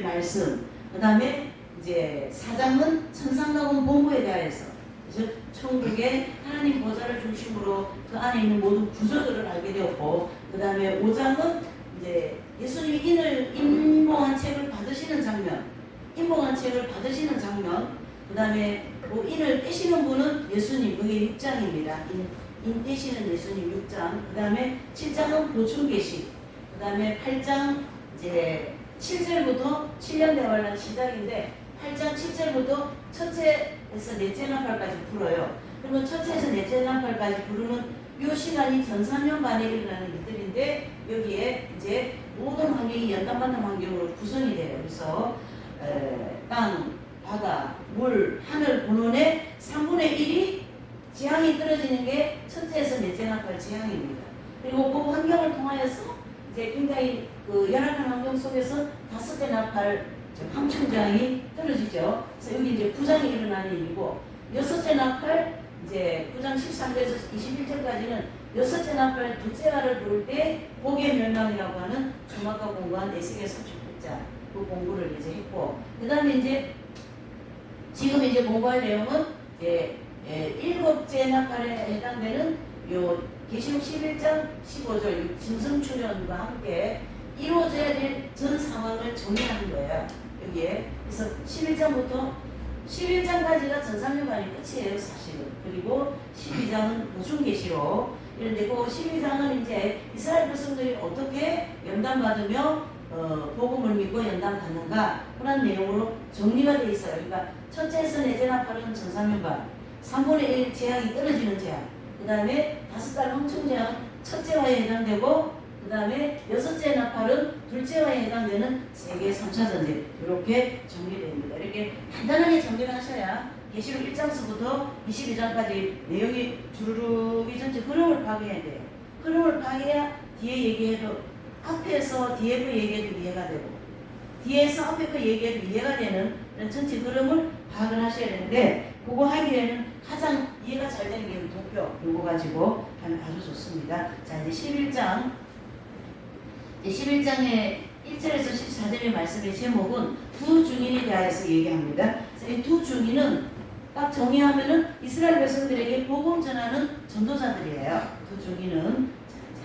말씀, 그 다음에 이제 4장은 천상낙원 본부에 대하여서, 그래서 천국의 하나님 보좌를 중심으로 그 안에 있는 모든 구조들을 알게 되었고, 그 다음에 5장은 이제 예수님이 인봉한 책을 받으시는 장면, 인봉한 책을 받으시는 장면, 그 다음에 뭐 인을 떼시는 분은 예수님, 그게 6장입니다. 인 떼시는 예수님 6장. 그 다음에 7장은 보충계시. 그 다음에 8장 이제 7절부터 7년 대환란 시작인데 8장 7절부터 첫째에서 넷째 나팔까지 불어요. 그러면 첫째에서 넷째 나팔까지 부르는 이 시간이 전 3년 반에 일어나는 일들인데 여기에 이제 모든 환경이 연단받는 환경으로 구성이 돼요. 그래서 땅, 바다, 물, 하늘, 본원의 3분의 1이 지향이 떨어지는 게 첫째에서 넷째 나팔 지향입니다. 그리고 그 환경을 통하여서 이제 굉장히 그 열악한 환경 속에서 다섯째 나팔 황충장이 떨어지죠. 그래서 여기 이제 부장이 일어나는 일이고 여섯째 나팔 이제 9장 13절에서 21절까지는 여섯째 나팔 둘째 날을 부를 때 복의 멸망이라고 하는 주막과 공부한 에스겔 30국자 그 공부를 이제 했고 그 다음에 이제 지금 이제 공부할 내용은 이제 일곱째 나팔에 해당되는 요 계시록 11장 15절 짐승출현과 함께 이루어져야 될 전 상황을 정리하는 거예요. 여기에. 그래서 11장부터 11장까지가 전상류관이 끝이에요, 사실은. 그리고 12장은 보충계시록. 이런데 그 12장은 이제 이스라엘 백성들이 어떻게 연단받으며 복음을 믿고 연단받는가 그런 내용으로 정리가 되어 있어요. 그러니까 첫째에서 넷째 나팔은 전상류관, 3분의 1 재앙이 떨어지는 재앙, 그 다음에 5달 황충 재앙 첫째와에 해당되고 그 다음에 여섯째 나팔은 둘째와에 해당되는 세계 3차 전쟁 이렇게 정리됩니다. 이렇게 간단하게 정리를 하셔야 계시록 1장서부터 22장까지 내용이 주르륵 전체 흐름을 파악해야 돼요. 흐름을 파악해야 뒤에 얘기해도 앞에서 뒤에 거 얘기해도 이해가 되고 뒤에서 앞에 거 얘기해도 이해가 되는 전체 흐름을 파악을 하셔야 되는데 그거 하기에는 가장 이해가 잘 되는 게 도표 이거 가지고 하면 아주 좋습니다. 자 이제 11장의 1절에서 14절의 말씀의 제목은 두 증인에 대해서 얘기합니다. 이 두 증인은 딱 정의하면은 이스라엘 백성들에게 복음 전하는 전도자들이에요. 두 증인은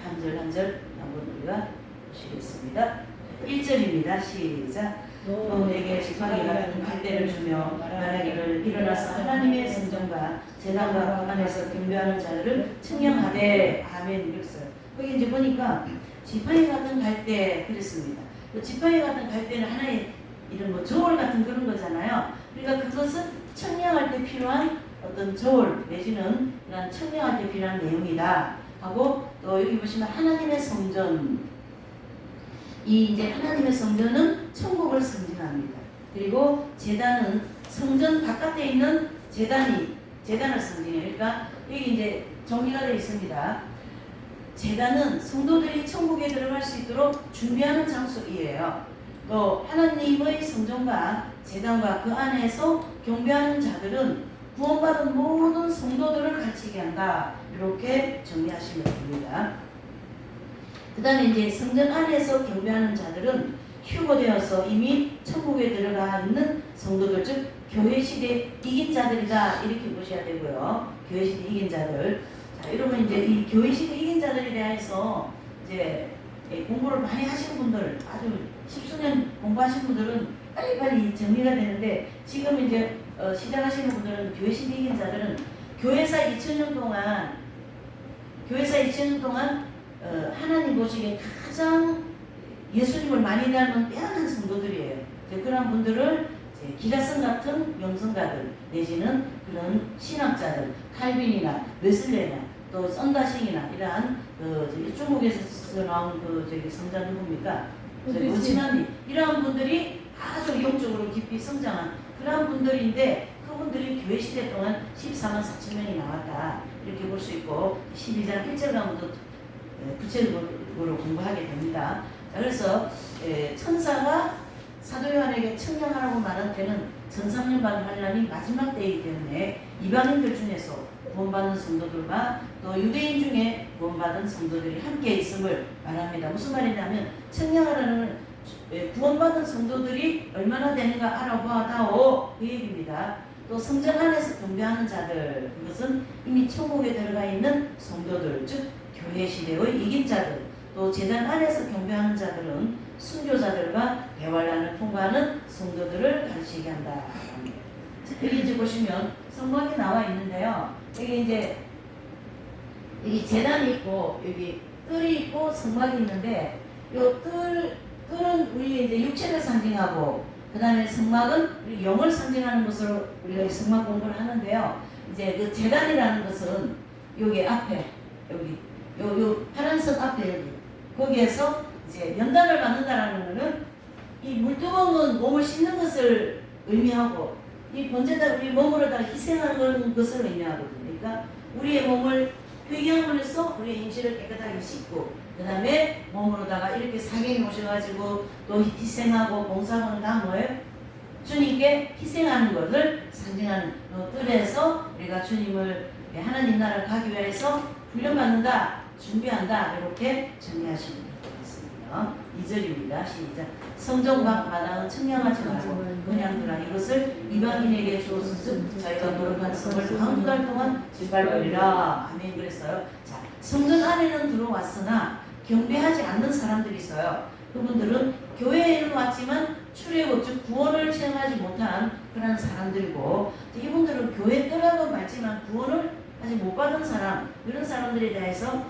한 절 한 절 한번 우리가 보시겠습니다. 1절입니다. 시작. 또 내게 지팡이 같은 갈대를 주며 말하기를 일어나서 하나님의 성전과 제단과 그 안에서 경배하는 자들을 청명하되 아멘 이랬어요. 거기 이제 보니까 지팡이 같은 갈대 그랬습니다. 그 지팡이 같은 갈대는 하나의 이런 뭐 저울 같은 그런 거잖아요. 그러니까 그것은 청량할 때 필요한 어떤 저울 내지는 그런 청량할 때 필요한 내용이다 하고 또 여기 보시면 하나님의 성전 이 이제 하나님의 성전은 천국을 상징합니다. 그리고 제단은 성전 바깥에 있는 제단을 상징해요. 그러니까 여기 이제 정리가 되어 있습니다. 제단은 성도들이 천국에 들어갈 수 있도록 준비하는 장소이에요. 또 하나님의 성전과 제단과 그 안에서 경배하는 자들은 구원받은 모든 성도들을 가르치게 한다. 이렇게 정리하시면 됩니다. 그 다음에 이제 성전 안에서 경배하는 자들은 휴거되어서 이미 천국에 들어가 있는 성도들, 즉 교회 시대 이긴 자들이다 이렇게 보셔야 되고요. 교회 시대 이긴 자들. 자, 여러분 이제 이 교회 시대 이긴 자들에 대해서 이제 공부를 많이 하시는 분들, 아주 십수년 공부하신 분들은 빨리빨리 정리가 되는데 지금 이제 시작하시는 분들은 교회 시대 이긴 자들은 교회사 2000년 동안 하나님 보시기에 가장 예수님을 많이 닮은 빼앗은 성도들이에요. 그런 분들을 기라성 같은 명성가들 내지는 그런 신학자들, 칼빈이나 웨슬레나 또 썬다싱이나 이러한 중국에서 나온 성자 누굽니까? 오치만리 이러한 분들이 아주 영적으로 깊이 성장한 그러한 분들인데 그분들이 교회 시대 동안 14만 4천 명이 나왔다 이렇게 볼 수 있고 12장 1절부터 구체적으로 공부하게 됩니다. 자, 그래서 천사가 사도 요한에게 청량하라고 말한 때는 전삼년반 환란이 마지막 때이기 때문에 이방인들 중에서 구원받는 성도들과 또 유대인 중에 구원받은 성도들이 함께 있음을 말합니다. 무슨 말이냐면 청량하라는 구원받은 성도들이 얼마나 되는가 알아보아다오 그 얘기입니다. 또 성전 안에서 경배하는 자들, 그것은 이미 천국에 들어가 있는 성도들, 즉 교회 시대의 이긴 자들, 또 제단 안에서 경배하는 자들은 순교자들과 대환란을 통과하는 성도들을 가르치게 한다. 여기 이제 보시면 성막이 나와 있는데요. 여기 이제 여기 제단이 있고 여기 뜰이 있고 성막이 있는데 요 뜰은 우리 이제 육체를 상징하고 그 다음에 성막은 우리 영을 상징하는 것으로 우리가 성막 공부를 하는데요. 이제 그 제단이라는 것은 여기 앞에 여기 요 파란색 앞에 여기 거기에서 이제 연단을 받는다라는 것은 이 물두멍은 몸을 씻는 것을 의미하고 이 번제다 우리 몸으로다가 희생하는 것을 의미하거든요. 그러니까 우리의 몸을 회개함으로 해서 우리의 행실을 깨끗하게 씻고 그 다음에 몸으로다가 이렇게 사경에 오셔가지고 또 희생하고 봉사하는 다 뭐예요? 주님께 희생하는 것을 상징하는 뜰에서 우리가 주님을 하나님 나라를 가기 위해서 훈련받는다, 준비한다 이렇게 정리하시면 될 것 같습니다. 2절입니다. 시작. 성전 마당은 청량하지 말고 그냥 두라. 이것을 이방인에게 주었으니 저희가 거룩한 성을 다음 2달 동안 짓밟으리라. 아멘. 그랬어요. 자, 성전 안에는 들어왔으나 경배하지 않는 사람들이 있어요. 그분들은 교회에는 왔지만 출애굽 즉 구원을 체험하지 못한 그런 사람들이고 이분들은 교회 떠나도 맞지만 구원을 아직 못 받은 사람 이런 사람들에 대해서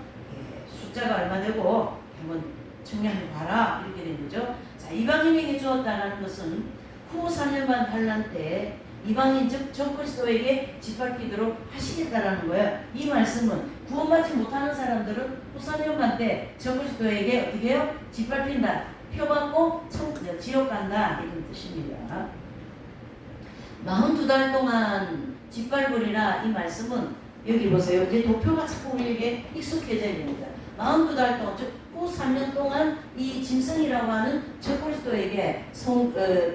숫자가 얼마 되고 한번 청량해 봐라 이렇게 된 거죠. 자, 이방인에게 주었다는 것은 후 3년반 환란 때 이방인 즉 적그리스도에게 짓밟히도록 하시겠다라는 거예요. 이 말씀은 구원받지 못하는 사람들은 후 3년반 때 적그리스도에게 어떻게 해요? 짓밟힌다. 표받고 지옥 간다 이런 뜻입니다. 42달 동안 짓밟으리라 이 말씀은 여기 보세요. 이제 도표가 자꾸 우리에게 익숙해져야 됩니다. 42달 동안 즉 후 3년 동안 이 짐승이라고 하는 적그리스도에게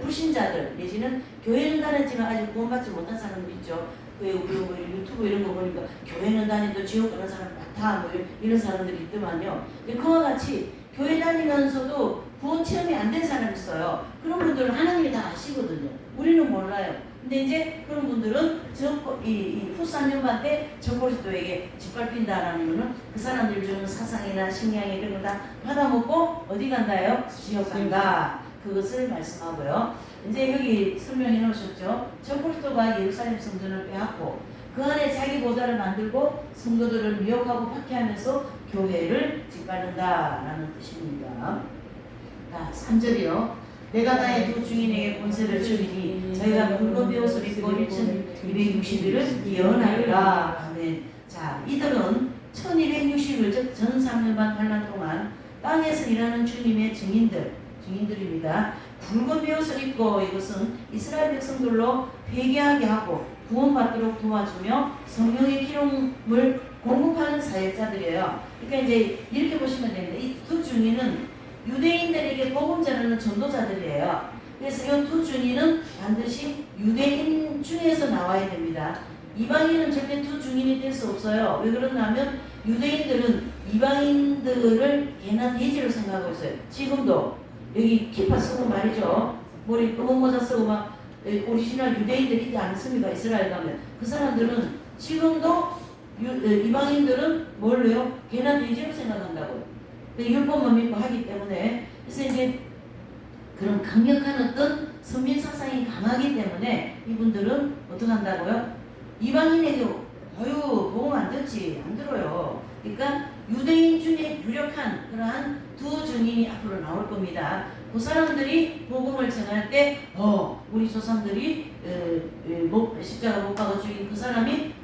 불신자들 내지는 교회는 다녔지만 아직 구원받지 못한 사람들 있죠. 우리 유튜브 이런 거 보니까 교회는 다니도 지옥 가는 사람 많다 뭐 이런 사람들이 있더만요. 그와 같이 교회 다니면서도 구원 체험이 안 된 사람이 있어요. 그런 분들은 하나님이 다 아시거든요. 우리는 몰라요. 근데 이제 그런 분들은 후 3년반 때 적그리스도에게 짓밟힌다라는 거는 그 사람들 주는 사상이나 식량이 이런 걸 다 받아먹고 어디 간다요? 지옥 간다. 그것을 말씀하고요. 이제 여기 설명해 놓으셨죠. 적그리스도가 예루살렘 성전을 빼앗고 그 안에 자기 보좌를 만들고 성도들을 미혹하고 박해하면서 교회를 짓밟는다라는 뜻입니다. 자, 3절이요. 내가 나의 두 주인에게 권세를 주리니 저희가 붉은 베옷을 입고 1260일을 예언하리라. 아멘. 자, 이들은 1260일 즉 전 3년반 환란 동안 땅에서 일하는 주님의 증인들입니다. 붉은 베옷을 입고 이것은 이스라엘 백성들로 회개하게 하고 구원받도록 도와주며 성령의 기름을 공급하는 사역자들이에요. 그러니까 이제 이렇게 보시면 됩니다. 이 두 증인은 유대인들에게 복음 전하는 전도자들이에요. 그래서 이 두 증인은 반드시 유대인 중에서 나와야 됩니다. 이방인은 절대 두 증인이 될 수 없어요. 왜 그러냐면 유대인들은 이방인들을 개나 돼지로 생각하고 있어요. 지금도 여기 키파 쓰고 말이죠. 머리 검은 모자 쓰고 막 오리지널 유대인들이 있지 않습니까? 이스라엘 가면 그 사람들은 지금도 이방인들은 뭘로요? 개나 돼지로 생각한다고요. 율법만 믿고 하기 때문에 그래서 이제 그런 강력한 어떤 선민 사상이 강하기 때문에 이분들은 어떻게 한다고요? 이방인에게 복음 안 듣지 안 들어요. 그러니까 유대인 중에 유력한 그러한 두 증인이 앞으로 나올 겁니다. 그 사람들이 복음을 전할 때 우리 조상들이 십자가 못 박아 죽인 그 사람이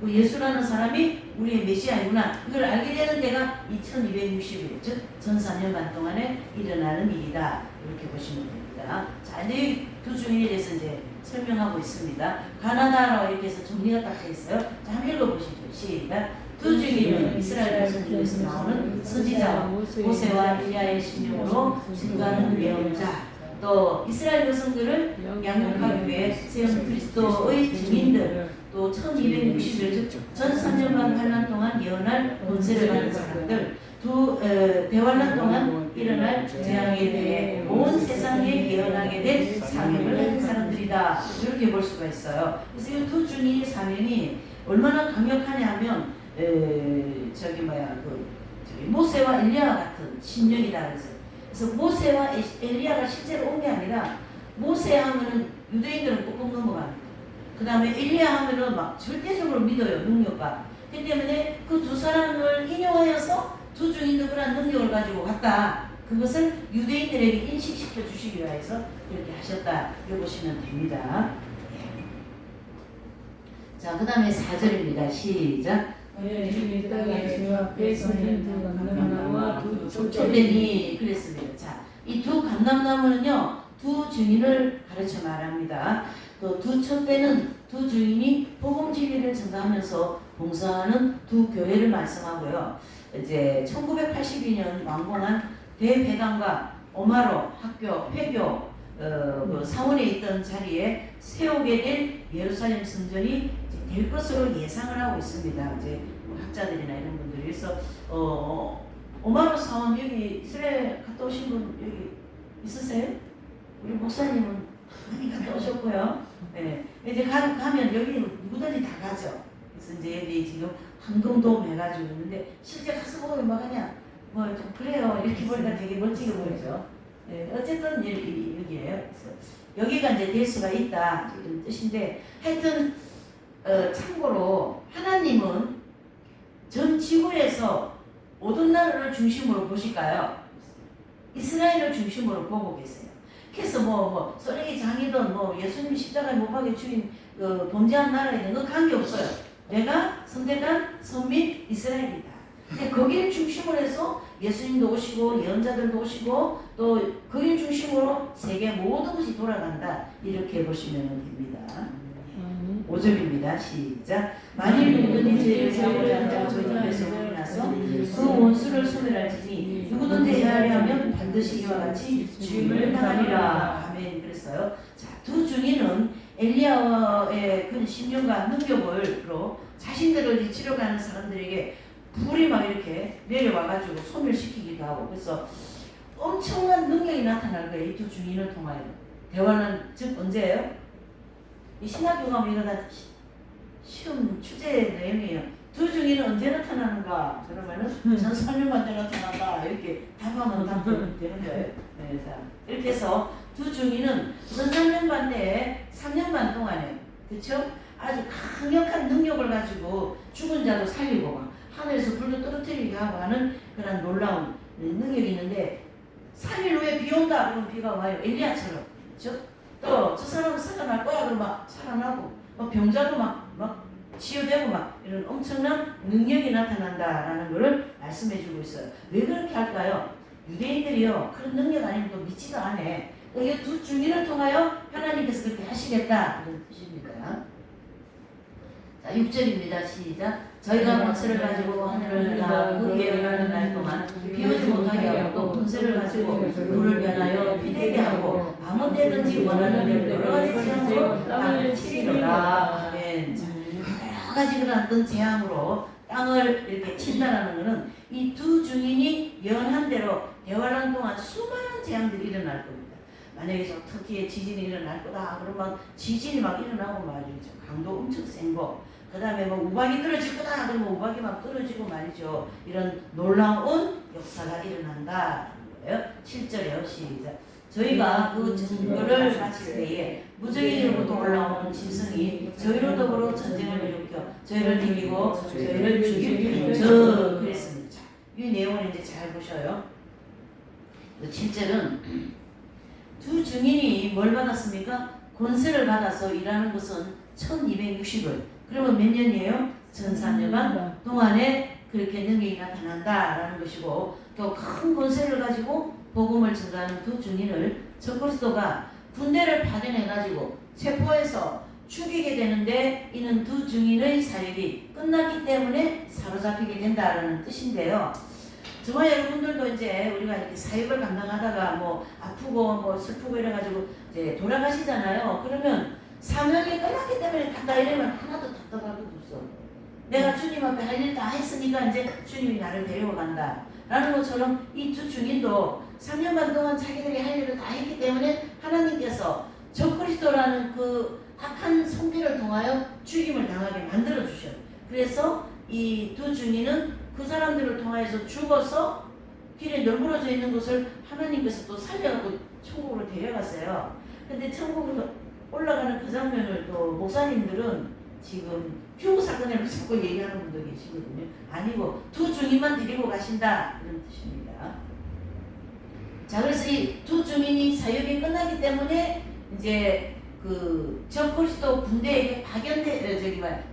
예수라는 사람이 우리의 메시아이구나. 이걸 알게 되는 데가 2260일, 즉 전 4년반 동안에 일어나는 일이다. 이렇게 보시면 됩니다. 자, 이제 두 증인에 대해서 이제 설명하고 있습니다. 가나다라고 이렇게 해서 정리가 딱 되어 있어요. 자, 한번 읽어보시죠. 시작. 두 증인은 이스라엘 백성들에서 나오는 선지자와 모세와 엘리야의 신령으로 증거하는 예언자, 또 이스라엘 백성들을 양육하기 위해 세운 그리스도의 증인들, 또 1260일 즉 전 3년간 환란 동안 예언할 권세를 받은 사람들, 대환란 동안 일어날 재앙에 대해 온 세상에 예언하게 된 사명을 가진 사람들이다. 이렇게 볼 수가 있어요. 그래서 이 두 증인의 사명이 얼마나 강력하냐면 모세와 엘리야 같은 신령이다 그래서 모세와 엘리야가 실제로 온 게 아니라 모세 하면은 유대인들은 꾹꾹 넘어갑니다. 그 다음에 엘리야 하면은 막 절대적으로 믿어요. 능력과. 그렇기 때문에 그 두 사람을 인용하여서 두 증인도 그런 능력을 가지고 갔다. 그것을 유대인들에게 인식시켜 주시기 위해서 이렇게 하셨다. 이거 보시면 됩니다. 자, 그 다음에 4절입니다. 시작. 주님의 땅에 주 앞에 서는 두 감람나무와 두 촛대니 그랬습니다. 자, 이 두 감람나무는요, 두 증인을 가르쳐 말합니다. 또 두 촛대는 두 증인이 복음 진리를 전가하면서 봉사하는 두 교회를 말씀하고요. 이제 1982년 완공한 대회당과 오마로 학교, 회교 그 사원에 있던 자리에 세우게 될 예루살렘 성전이 될 것으로 예상을 하고 있습니다. 이제 뭐 학자들이나 이런 분들이. 그래서 오마로 사원 여기 이스라엘 갔다 오신 분 여기 있으세요? 우리 목사님은 많이 갔다 오셨고요. 네. 이제 가면 여기 누구든지 다 가죠. 그래서 이제 여기 지금 황금돔 해가지고 있는데 실제 가서 보면 뭐 그냥 뭐 좀 그래요. 이렇게 보니까 되게 멋지게 보이죠. 네. 어쨌든 여기에요. 그래서 여기가 이제 될 수가 있다 이런 뜻인데 하여튼 참고로 하나님은 전 지구에서 어떤 나라를 중심으로 보실까요? 이스라엘을 중심으로 보고 계세요. 그래서 뭐 소련이 장이든 뭐 예수님이 십자가에 못 박혀 죽인 범죄한 나라에는 그 관계 없어요. 내가 선택한 선민 이스라엘이다. 근데 거기를 중심으로 해서 예수님도 오시고 예언자들도 오시고 또 거기를 중심으로 세계 모든 것이 돌아간다. 이렇게 보시면 됩니다. 5절입니다. 시작. 만일 누구든지 죄를 사고자 한다고 저희에서 나서 그 원수를 소멸할지니 누구든지 헤아려 하면 반드시 이와 같이 죽임을 당하리라. 아멘. 그랬어요. 자, 두 증인은 엘리야의 그 신령과 능력으로 자신들을 이치러 가는 사람들에게 불이 막 이렇게 내려와가지고 소멸시키기도 하고 그래서 엄청난 능력이 나타날 거예요. 이 두 증인을 통하여. 대화는 즉 언제예요? 이 신학교 가면 이거 다 시험 주제 내용이에요. 두 증인은 언제 나타나는가? 그러면은 전설년만 때 나타난다. 이렇게 답하면 답되는 거예요. 네, 자, 이렇게 해서 두 증인은 전설년반 때에 3년 반 동안에 그렇죠? 아주 강력한 능력을 가지고 죽은 자도 살리고 막 하늘에서 불도 떨어뜨리게 하고 하는 그런 놀라운 능력이 있는데 3일 후에 비 온다. 그러면 비가 와요. 엘리야처럼. 그렇죠? 또 저 사람은 살아날 거야. 그러면 막 살아나고 병자도 막 치유되고 막 이런 엄청난 능력이 나타난다라는 것을 말씀해주고 있어요. 왜 그렇게 할까요? 유대인들이요 그런 능력 아니면 또 믿지도 않아. 이 두 증인을 통하여 하나님께서 그렇게 하시겠다 이런 뜻입니다. 자, 6절입니다. 시작. 저희가 권세를 가지고 하늘을 나고 위에 가는 날 동안 비 오지 못하게 하고 또 권세를 가지고 물을 변하여 피되게 하고 아무 때든지 원하는 대로 여러 가지 재앙으로 땅을 치리로다. 아멘. 여러 가지 그런 어떤 재앙으로 땅을 이렇게 친다라는 것은 이 두 증인이 예언한 대로 대환란 동안 수많은 재앙들이 일어날 겁니다. 만약에 저 터키에 지진이 일어날 거다 그러면 지진이 막 일어나고 말이죠. 강도 엄청 센 거. 그 다음에 뭐 우박이 떨어질 거다 그러면 우박이 막 떨어지고 말이죠. 이런 놀라운 역사가 일어난다는 거예요. 7절이요. 시작. 저희가 그 증거를 마칠 때에 무적인으로부터 올라오는 짐승이 저희로 더불어 전쟁을 일으켜 저희를 이기고 저희를 죽일 저 그랬습니다. 이 내용을 이제 잘 보셔요. 7절은 두 증인이 뭘 받았습니까? 권세를 받아서 일하는 것은 1260을 그러면 몇 년이에요? 1400년 동안에 그렇게 능력이 나타난다라는 것이고 또 큰 권세를 가지고 복음을 전가하는 두 증인을 적그리스도가 군대를 파견해가지고 체포해서 죽이게 되는데 이는 두 증인의 사역이 끝났기 때문에 사로잡히게 된다라는 뜻인데요. 정말 여러분들도 이제 우리가 이렇게 사역을 감당하다가 뭐 아프고 뭐 슬프고 이래가지고 이제 돌아가시잖아요. 그러면 사명이 끝났기 때문에 갔다 이러면 하나도 답답할 것도 없어. 내가 주님 앞에 할 일 다 했으니까 이제 주님이 나를 데리고 간다. 라는 것처럼 이 두 증인도 3년 반 동안 자기들이 할 일을 다 했기 때문에 하나님께서 적그리스도라는 그 악한 성질을 통하여 죽임을 당하게 만들어 주셔요. 그래서 이 두 증인은 그 사람들을 통하여서 죽어서 길에 널브러져 있는 것을 하나님께서 또 살려가고 천국으로 데려갔어요. 근데 천국으로 올라가는 그 장면을 또 목사님들은 지금 퓨 사건을 자꾸 얘기하는 분도 계시거든요. 아니고 두 증인만 데리고 가신다 이런 뜻입니다. 자, 그래서 이 두 증인이 사역이 끝나기 때문에 이제 그 적그리스도 군대에게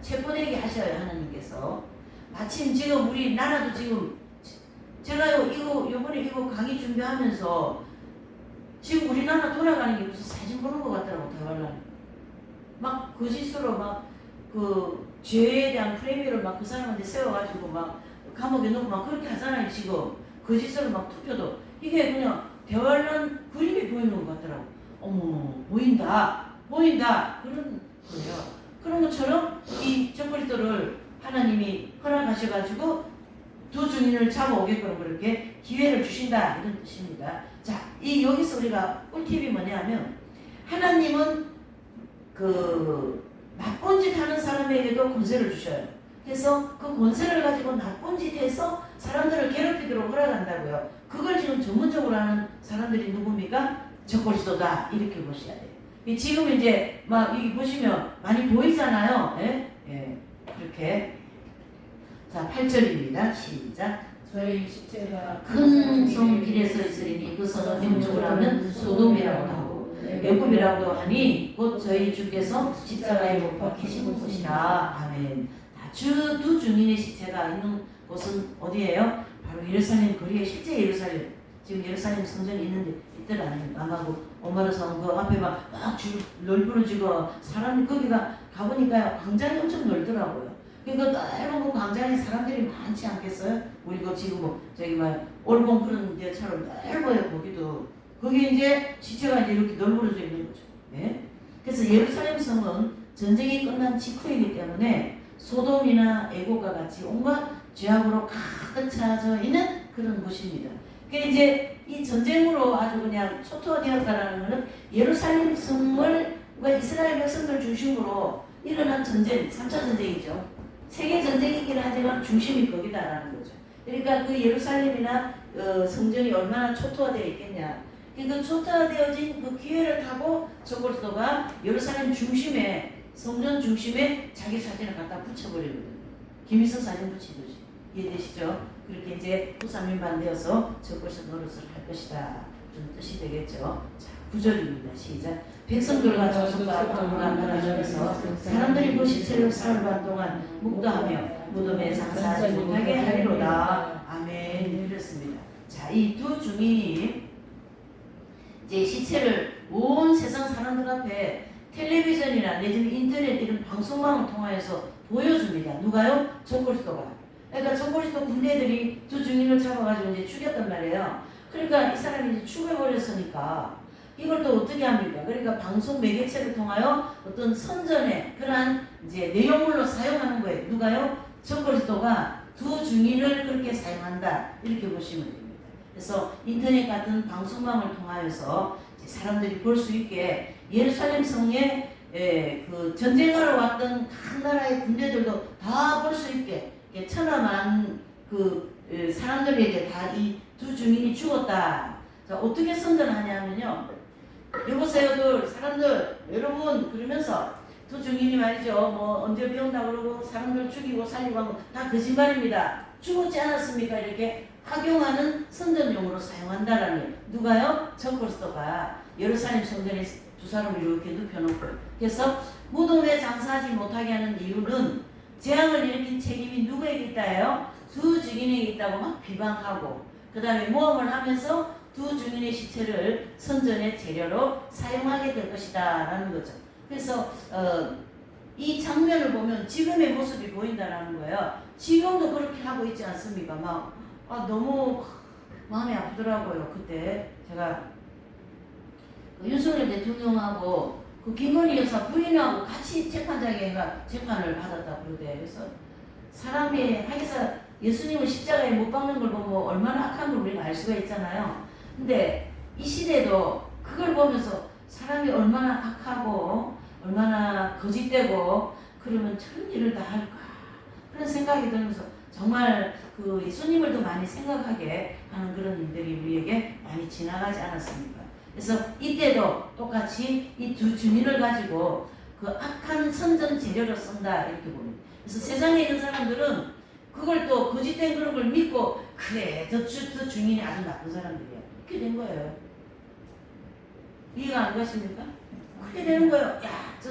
체포되게 하셔요. 하나님께서. 마침 지금 우리 나라도 지금 제가요 요번에 이거 강의 준비하면서 지금 우리나라 돌아가는 게 무슨 사진 보는 것 같더라고. 대화를 막 거짓으로 막 그 죄에 대한 프레임을 막 그 사람한테 세워가지고 막 감옥에 넣고 막 그렇게 하잖아요. 지금 거짓으로 막 투표도 이게 그냥 대화란 그림이 보이는 것 같더라고. 어머 보인다 그런 거예요. 그런 것처럼 이 적그리스도를 하나님이 허락하셔가지고 두 증인을 잡아오게끔 그렇게 기회를 주신다 이런 뜻입니다. 자, 이 여기서 우리가 꿀팁이 뭐냐면 하나님은 그 나쁜 짓 하는 사람에게도 권세를 주셔요. 그래서 그 권세를 가지고 나쁜 짓 해서 사람들을 괴롭히도록 허락한다고요. 그걸 지금 전문적으로 하는 사람들이 누굽니까? 적그리스도다 이렇게 보셔야 돼요. 지금 이제 막 여기 보시면 많이 보이잖아요. 예? 예. 그렇게. 자, 8절입니다. 시작. 저희 시체가 큰 성 길에서 있으리니 그 성은 영적으로 하면 소돔이라고 하고 애굽이라고 하니 곧 저희 주께서 십자가에 못 박히신 곳이라. 아멘. 두 증인의 시체가 있는 곳은 어디예요? 바로 예루살렘 거리에 실제 예루살렘. 지금 예루살렘 성전이 있는데 있더라는 아마고 엄마를 성 그 앞에 막줄 널브러지고 사람이 거기가 가보니까 광장이 엄청 넓더라고요. 그러니까 넓은 그 광장에 사람들이 많지 않겠어요? 우리 그 지금 뭐 저기 막 올봄 그런 데처럼 넓어요. 거기도 거기 이제 시체가 이제 이렇게 널브러져 있는 거죠. 네? 그래서 예루살렘 성은 전쟁이 끝난 직후이기 때문에 소돔이나 애고가 같이 온갖 죄악으로 가득 차져 있는 그런 곳입니다. 그러니까 이제 이 전쟁으로 아주 그냥 초토화되었다라는 것은 예루살렘 성을 이스라엘 백성들 중심으로 일어난 전쟁, 3차 전쟁이죠. 세계 전쟁이긴 하지만 중심이 거기다라는 거죠. 그러니까 그 예루살렘이나 성전이 얼마나 초토화되어 있겠냐. 그 초토화되어진 그 기회를 타고 적그리스도가 예루살렘 중심에 성전 중심에 자기 사진을 갖다 붙여버리거든요. 김일성 사진 붙이듯이. 이해되시죠? 그렇게 이제 후삼인반 되어서 적그리스도 노릇을 할 것이다. 그런 뜻이 되겠죠. 자, 9절입니다. 시작. 백성들과 조상과 방과 나라 중에서 사람들이 그 시체를 사흘 반 동안 묵도하며 무덤에 장사하지 못하게 하리로다. 아멘. 그렇습니다. 자, 이 두 증인이 이제 시체를 온 세상 사람들 앞에 텔레비전이나 내지는 인터넷 이런 방송망을 통하여서 보여줍니다. 누가요? 적그리스도가. 그러니까 적그리스도 군대들이 두 증인을 잡아가지고 이제 죽였단 말이에요. 그러니까 이 사람이 이제 죽여버렸으니까 이걸 또 어떻게 합니까? 그러니까 방송 매개체를 통하여 어떤 선전의 그러한 이제 내용물로 사용하는 거예요. 누가요? 적그리스도가 두 증인을 그렇게 사용한다. 이렇게 보시면 됩니다. 그래서 인터넷 같은 방송망을 통하여서 사람들이 볼 수 있게 예루살렘 성에 그 전쟁하러 왔던 각 나라의 군대들도 다 볼 수 있게 천하만 그 사람들에게 다 이 두 증인이 죽었다. 자, 어떻게 선전하냐면요. 여보세요들 사람들 여러분 그러면서 두 증인이 말이죠. 뭐 언제 배운다 그러고 사람들 죽이고 살리고 하고 다 거짓말입니다. 죽었지 않았습니까? 이렇게 악용하는 선전용으로 사용한다라는 누가요? 적그리스도가 예루살렘 성전에 두 사람을 이렇게 눕혀놓고 그래서 무덤에 장사하지 못하게 하는 이유는 재앙을 일으킨 책임이 누구에게 있다예요? 두 증인에게 있다고 막 비방하고 그 다음에 모험을 하면서 두 증인의 시체를 선전의 재료로 사용하게 될 것이다 라는 거죠. 그래서 이 장면을 보면 지금의 모습이 보인다는 거예요. 지금도 그렇게 하고 있지 않습니까? 너무 마음이 아프더라고요. 그때 제가 윤석열 대통령하고 그 김건희 여사 부인하고 같이 재판장에 재판을 받았다고 그러대. 그래서 사람이 하기사 예수님을 십자가에 못 박는 걸 보면 얼마나 악한 걸 우리가 알 수가 있잖아요. 근데 이 시대도 그걸 보면서 사람이 얼마나 악하고 얼마나 거짓되고 그러면 저런 일을 다 할까 그런 생각이 들면서 정말 그 예수님을 더 많이 생각하게 하는 그런 일들이 우리에게 많이 지나가지 않았습니까? 그래서 이때도 똑같이 이 두 주민을 가지고 그 악한 선전 재료로 쓴다 이렇게 봅니다. 그래서 세상에 있는 사람들은 그걸 또 거짓된 그런 걸 믿고 그래 저 주민이 아주 나쁜 사람들이야 이렇게 된 거예요. 이해가 안 가십니까? 그렇게 되는 거예요. 야, 저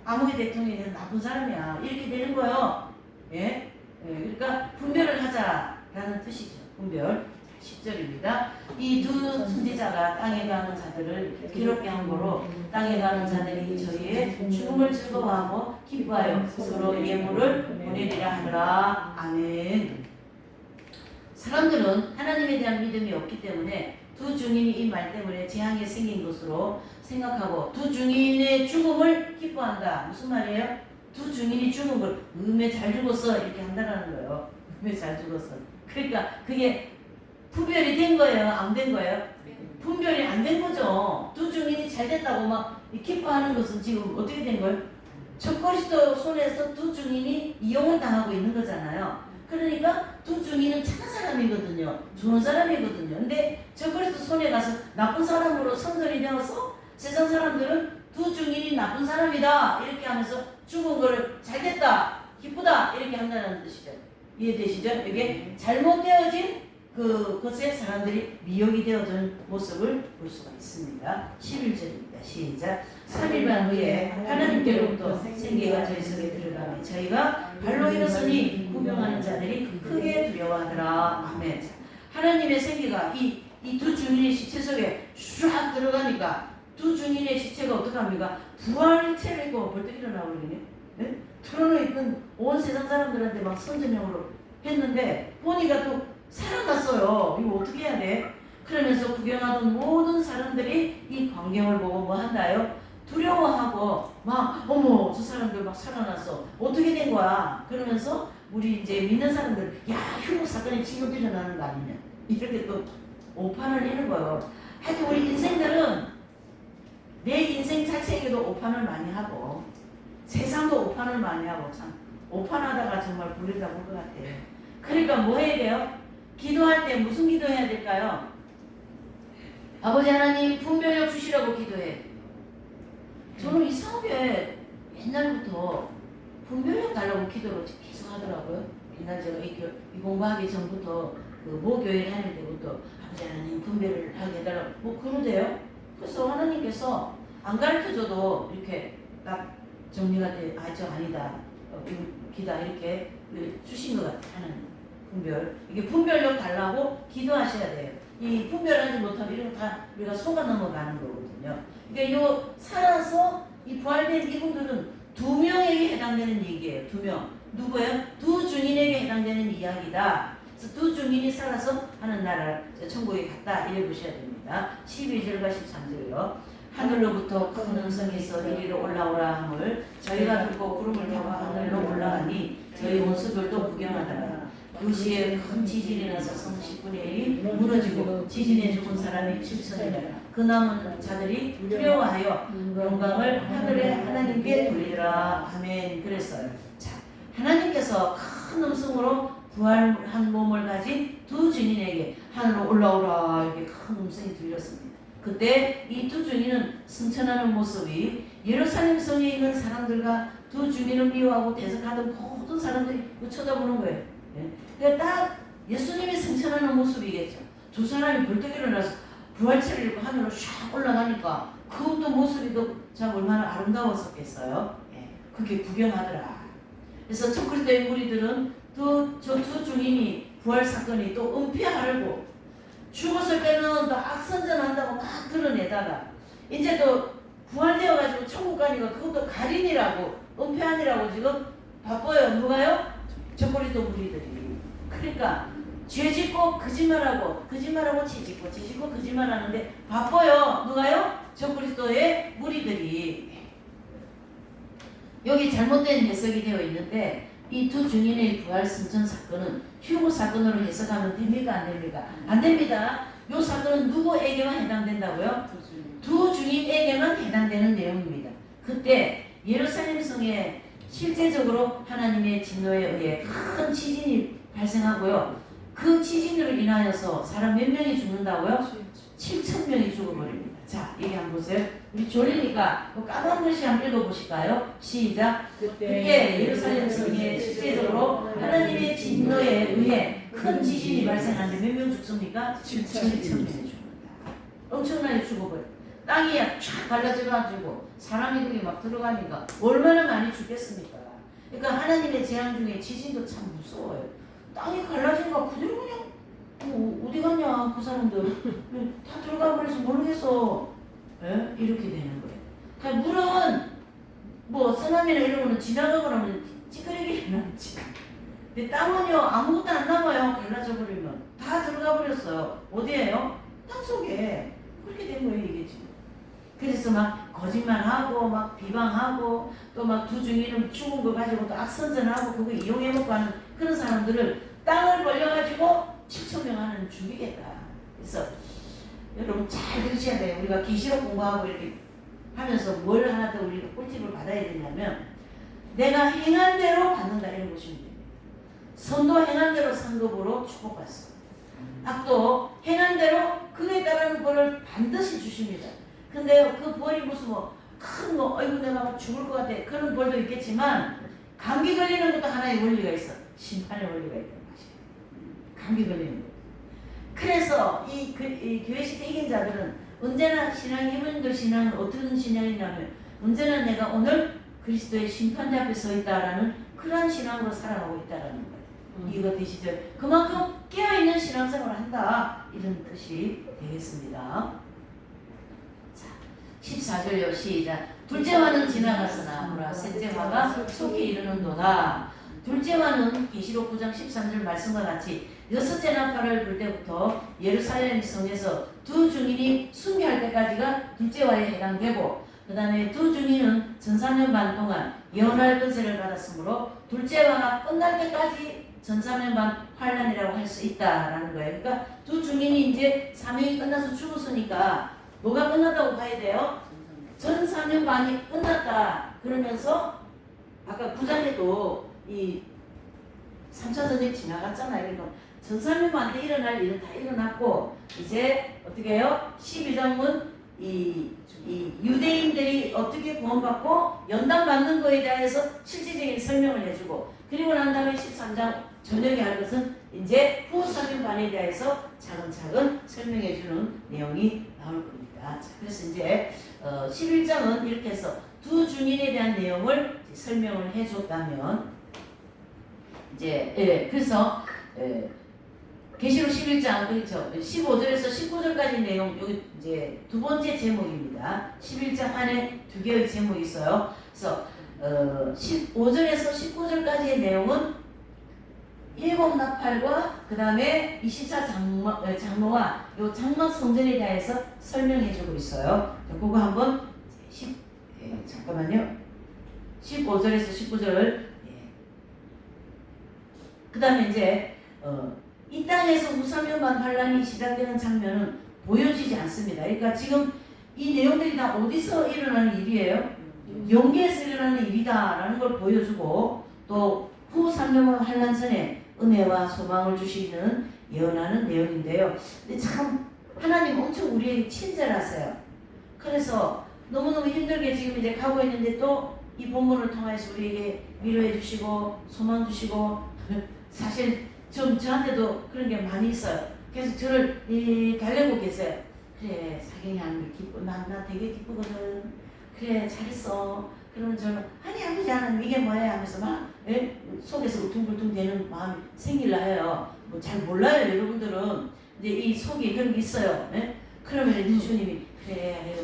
아무개 대통령이 나쁜 사람이야 이렇게 되는 거예요. 예? 그러니까 분별을 하자라는 뜻이죠. 분별. 10절입니다. 이 두 선지자가 땅에 가는 자들을 기롭게 한 거로 땅에 가는 자들이 저희의 죽음을 즐거워하고 기뻐하여 서로 예물을 보내리라 하더라. 아멘. 사람들은 하나님에 대한 믿음이 없기 때문에 두 증인이 이 말 때문에 재앙이 생긴 것으로 생각하고 두 증인의 죽음을 기뻐한다. 무슨 말이에요? 두 증인이 죽은 걸 음에 잘 죽었어 이렇게 한다는 거예요. 음에 잘 죽었어. 그러니까 그게 분별이 된 거예요? 안 된 거예요? 분별이 안 된 거죠. 두 증인이 잘 됐다고 막 기뻐하는 것은 지금 어떻게 된 거예요? 적그리스도 손에서 두 증인이 이용을 당하고 있는 거잖아요. 그러니까 두 증인은 착한 사람이거든요. 좋은 사람이거든요. 근데 적그리스도 손에 가서 나쁜 사람으로 선전이 되어서 세상 사람들은 두 증인이 나쁜 사람이다 이렇게 하면서 죽은 거를 잘 됐다 기쁘다 이렇게 한다는 뜻이죠. 이해되시죠? 이게 잘못되어진 그것에 사람들이 미혹이 되어진 모습을 볼 수가 있습니다. 11절입니다. 시작. 3일반 후에 하나님께로부터 생기가 저희 속에 들어가니 저희가 발로 일어서니 구경하는 자들이 크게 두려워하더라. 아멘. 하나님의 생기가 이 두 증인의 시체 속에 쫙 들어가니까 두 증인의 시체가 어떡합니까? 부활체를 입고 벌떡 일어나버리네. 네? 틀어놓여 있던 온 세상 사람들한테 막 선전용으로 했는데 보니까 또 살아났어요. 이거 어떻게 해야 돼? 그러면서 구경하던 모든 사람들이 이 광경을 보고 뭐 한다요? 두려워하고 막 어머 저 사람들 막 살아났어. 어떻게 된 거야? 그러면서 우리 이제 믿는 사람들 야 흉악 사건이 지금 일어나는 거 아니냐 이렇게 또 오판을 하는 거예요. 하여튼 우리 인생들은 내 인생 자체에게도 오판을 많이 하고 세상도 오판을 많이 하고 참 오판하다가 정말 불리다 볼 것 같아요. 그러니까 뭐 해야 돼요? 기도할 때 무슨 기도해야 될까요? 아버지 하나님 분별력 주시라고 기도해. 저는 이상하게 옛날부터 분별력 달라고 기도를 계속 하더라고요. 옛날 제가 이 공부하기 전부터 그 모교회 다닐 때부터 아버지 하나님 분별을 하게 해달라고 뭐 그러대요. 그래서 하나님께서 안 가르쳐줘도 이렇게 딱 정리가 돼. 아 저 아니다. 기다 이렇게 주신 것 같아요. 하나님. 분별. 이게 분별력 달라고 기도하셔야 돼요. 이 분별하지 못하면 이런 거 다 우리가 속아 넘어가는 거거든요. 그러니까 요 살아서 이 부활된 이분들은 두 명에게 해당되는 얘기예요. 두 명. 누구예요? 두 증인에게 해당되는 이야기다. 그래서 두 증인이 살아서 하는 나라 천국에 갔다 이래 보셔야 됩니다. 12절과 13절이요. 하늘로부터 큰 음성에서 이리로 올라오라 함을 저희가 듣고 구름을 타고 하늘로 올라가니 저희 원수들도 구경하다가 그 시에 큰 지진이 나서 성 10분의 1이 무너지고 지진에 죽은 사람이 7천이라 그 남은 자들이 두려워하여 영광을 하늘의 하나님께 돌리라. 아멘. 그랬어요. 자, 하나님께서 큰 음성으로 부활한 몸을 가진 두 증인에게 하늘로 올라오라 이렇게 큰 음성이 들렸습니다. 그때 이 두 증인은 승천하는 모습이 예루살렘 성에 있는 사람들과 두 증인을 미워하고 대적하던 모든 사람들이 쳐다보는 거예요. 그러니까 딱 예수님이 승천하는 모습이겠죠. 두 사람이 벌떡 일어나서 부활체를 입고 하늘로 샥 올라가니까 그것도 모습이 참 얼마나 아름다웠었겠어요. 그게 구경하더라. 그래서 첫 그리스도의 무리들은 저 두 증인이 부활 사건이 또 은폐하고 죽었을 때는 또 악선전한다고 막 드러내다가 이제 또 부활되어가지고 천국 가니까 그것도 가린이라고 은폐하니라고 지금 바빠요. 누가요? 저 그리스도 무리들이. 그러니까 죄 짓고 거짓말하고 죄 짓고 거짓말하는데 바빠요. 누가요? 저 그리스도의 무리들이. 여기 잘못된 해석이 되어 있는데 이 두 증인의 부활 승천 사건은 휴거 사건으로 해석하면 됩니까? 안 됩니까? 안 됩니다. 이 사건은 누구에게만 해당된다고요? 두 증인에게만 해당되는 내용입니다. 그때 예루살렘 성에 실제적으로 하나님의 진노에 의해 큰 지진이 발생하고요. 그 지진으로 인하여서 사람 몇 명이 죽는다고요? 7,000명이 죽어버립니다. 자, 여기 한번 보세요. 우리 졸리니까 그 까만 글씨 한번 읽어보실까요? 시작. 그때 예루살렘 성에 실제적으로 하나님의 진노에 의해 큰 지진이 발생하는데 몇 명 죽습니까? 7,000명이 죽는다. 엄청나게 죽어버려. 땅이 쫙 갈라져가지고 사람이 거기 막 들어가니까 얼마나 많이 죽겠습니까? 그러니까 하나님의 재앙 중에 지진도 참 무서워요. 땅이 갈라지니까 그대로 그냥 어디 갔냐 그 사람들 다 들어가 버려서 모르겠어. 에? 이렇게 되는 거예요. 그러니까 물은 뭐 쓰나미나 이런 거는 지나가고 나면 찌그러기게 남지. 근데 땅은요 아무것도 안 남아요. 갈라져 버리면 다 들어가 버렸어요. 어디에요? 땅 속에. 그렇게 된 거예요 이게 지금. 그래서 막 거짓말하고 막 비방하고 또 막 두 증인은 죽은 거 가지고 또 악선전하고 그거 이용해먹고 하는 그런 사람들을 땅을 벌려가지고 7,000명 하는 죽이겠다. 그래서 여러분 잘 들으셔야 돼요. 우리가 계시록 공부하고 이렇게 하면서 뭘 하나 더 우리가 꿀팁을 받아야 되냐면 내가 행한 대로 받는다 이런 것입니다. 선도 행한 대로 상급으로 축복받습니다. 악도 행한 대로 그에 따르는 벌을 반드시 주십니다. 근데 그 벌이 무슨 큰 아이고 내가 막 죽을 것 같아 그런 벌도 있겠지만 감기 걸리는 것도 하나의 원리가 있어. 심판의 원리가 있다는 것이에요. 감기 걸리는 거. 그래서 이 교회시대 이긴 자들은 언제나 이분들 신앙은 어떤 신앙이냐면 언제나 내가 오늘 그리스도의 심판대 앞에 서 있다라는 그런 신앙으로 살아가고 있다라는 거예요. 이거 되시죠? 그만큼 깨어있는 신앙생활을 한다 이런 뜻이 되겠습니다. 자, 14절요 시작. 둘째화는 지나갔으나 보라 셋째 화가 속히 이르는도다. 둘째화는 계시록 9장 13절 말씀과 같이 여섯째 나팔을 불 때부터 예루살렘 성에서 두 증인이 순교할 때까지가 둘째화에 해당되고 그 다음에 두 증인은 1300년 반 동안 예언할 권세를 받았으므로 둘째화가 끝날 때까지 1300년 반 환란이라고 할 수 있다라는 거예요. 그러니까 두 증인이 이제 사명이 끝나서 죽었으니까 뭐가 끝났다고 봐야 돼요? 1300년 반이 끝났다. 그러면서 아까 9장에도 이 3차 전쟁 지나갔잖아요. 그러니까 1300년 반 때 일어날 일은 다 일어났고 이제 어떻게 해요? 12장은 이 유대인들이 어떻게 구원받고 연단받는 거에 대해서 실질적인 설명을 해주고 그리고 난 다음에 13장 저녁에 할 것은 이제 후 3년 반에 대해서 차근차근 설명해주는 내용이 나올 겁니다. 자, 그래서 이제 11장은 이렇게 해서 두 증인에 대한 내용을 설명을 해줬다면 이제 그래서 계시록 11장 그렇죠. 15절에서 19절까지 내용 여기 이제 두 번째 제목입니다. 11장 안에 두 개의 제목이 있어요. 그래서 15절에서 19절까지의 내용은 일곱 나팔과 그 다음에 24장로와 요 장막 성전에 대해서 설명해주고 있어요. 자, 그거 한번 잠깐만요. 15절에서 19절 그 다음에 이제 이 땅에서 우사면반 환란이 시작되는 장면은 보여지지 않습니다. 그러니까 지금 이 내용들이 다 어디서 일어나는 일이에요? 영계에서 일어나는 일이다라는 걸 보여주고 또 후 3년만 환란 전에 은혜와 소망을 주시는 예언하는 내용인데요. 근데 참 하나님 엄청 우리에게 친절하세요. 그래서 너무너무 힘들게 지금 이제 가고 있는데 또 이 본문을 통해서 우리에게 위로해 주시고 소망 주시고 사실 좀 저한테도 그런 게 많이 있어요. 그래서 저를 달래고 계세요. 그래 사경이 하는 게 기뻐. 나 되게 기쁘거든. 그래 잘했어. 그러면 저는 아니 아버지 하나님 이게 뭐야 하면서 막 속에서 우퉁불퉁 되는 마음이 생길라 해요. 뭐 잘 몰라요 여러분들은. 이제 이 속에 그런 게 있어요. 그러면 이제 주님이 그래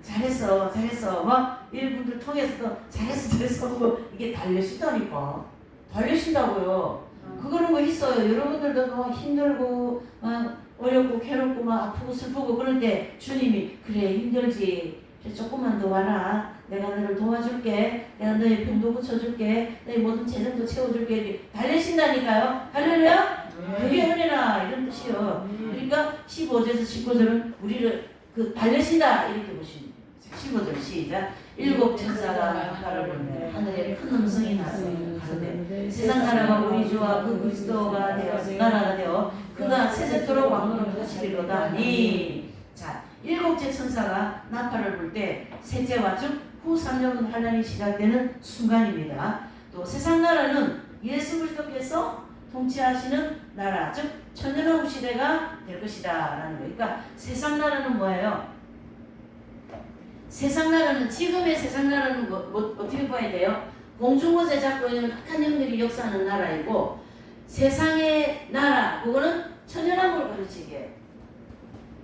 잘했어 막 이분들 통해서 또 잘했어 하고 이게 달래신다니까. 달래신다고요. 그거는 뭐 있어요. 여러분들도 막 힘들고 막 어렵고 괴롭고 막 아프고 슬프고 그럴 때 주님이 그래 힘들지 조금만 더 와라. 내가 너를 도와줄게. 내가 너의 병도 고쳐줄게. 너의 모든 재정도 채워줄게. 달래신다니까요. 할렐루야. 그게 은혜라 이런 뜻이요. 그러니까 15절에서 19절은 우리를 달래신다 이렇게 보시면 15절 시작. 일곱 천사가 나팔을 불며 하늘에 큰 음성이 나서 가로되 세상 나라가 우리 주와 그 그리스도가 되어 나라가 되어 그가 세세토록 왕노를 하시리로다 하니. 자, 일곱째 천사가 나팔을 불 때 셋째와 즉 후 3년 환란이 시작되는 순간입니다. 또 세상 나라는 예수 그리스도께서 통치하시는 나라, 즉 천년왕국 시대가 될 것이다 라는 거예요. 그러니까 세상 나라는 뭐예요? 세상 나라는, 지금의 세상 나라는 어떻게 봐야 돼요? 공중곳에 잡고 있는 악한 영들이 역사하는 나라이고, 세상의 나라, 그거는 천년왕국을 가르치게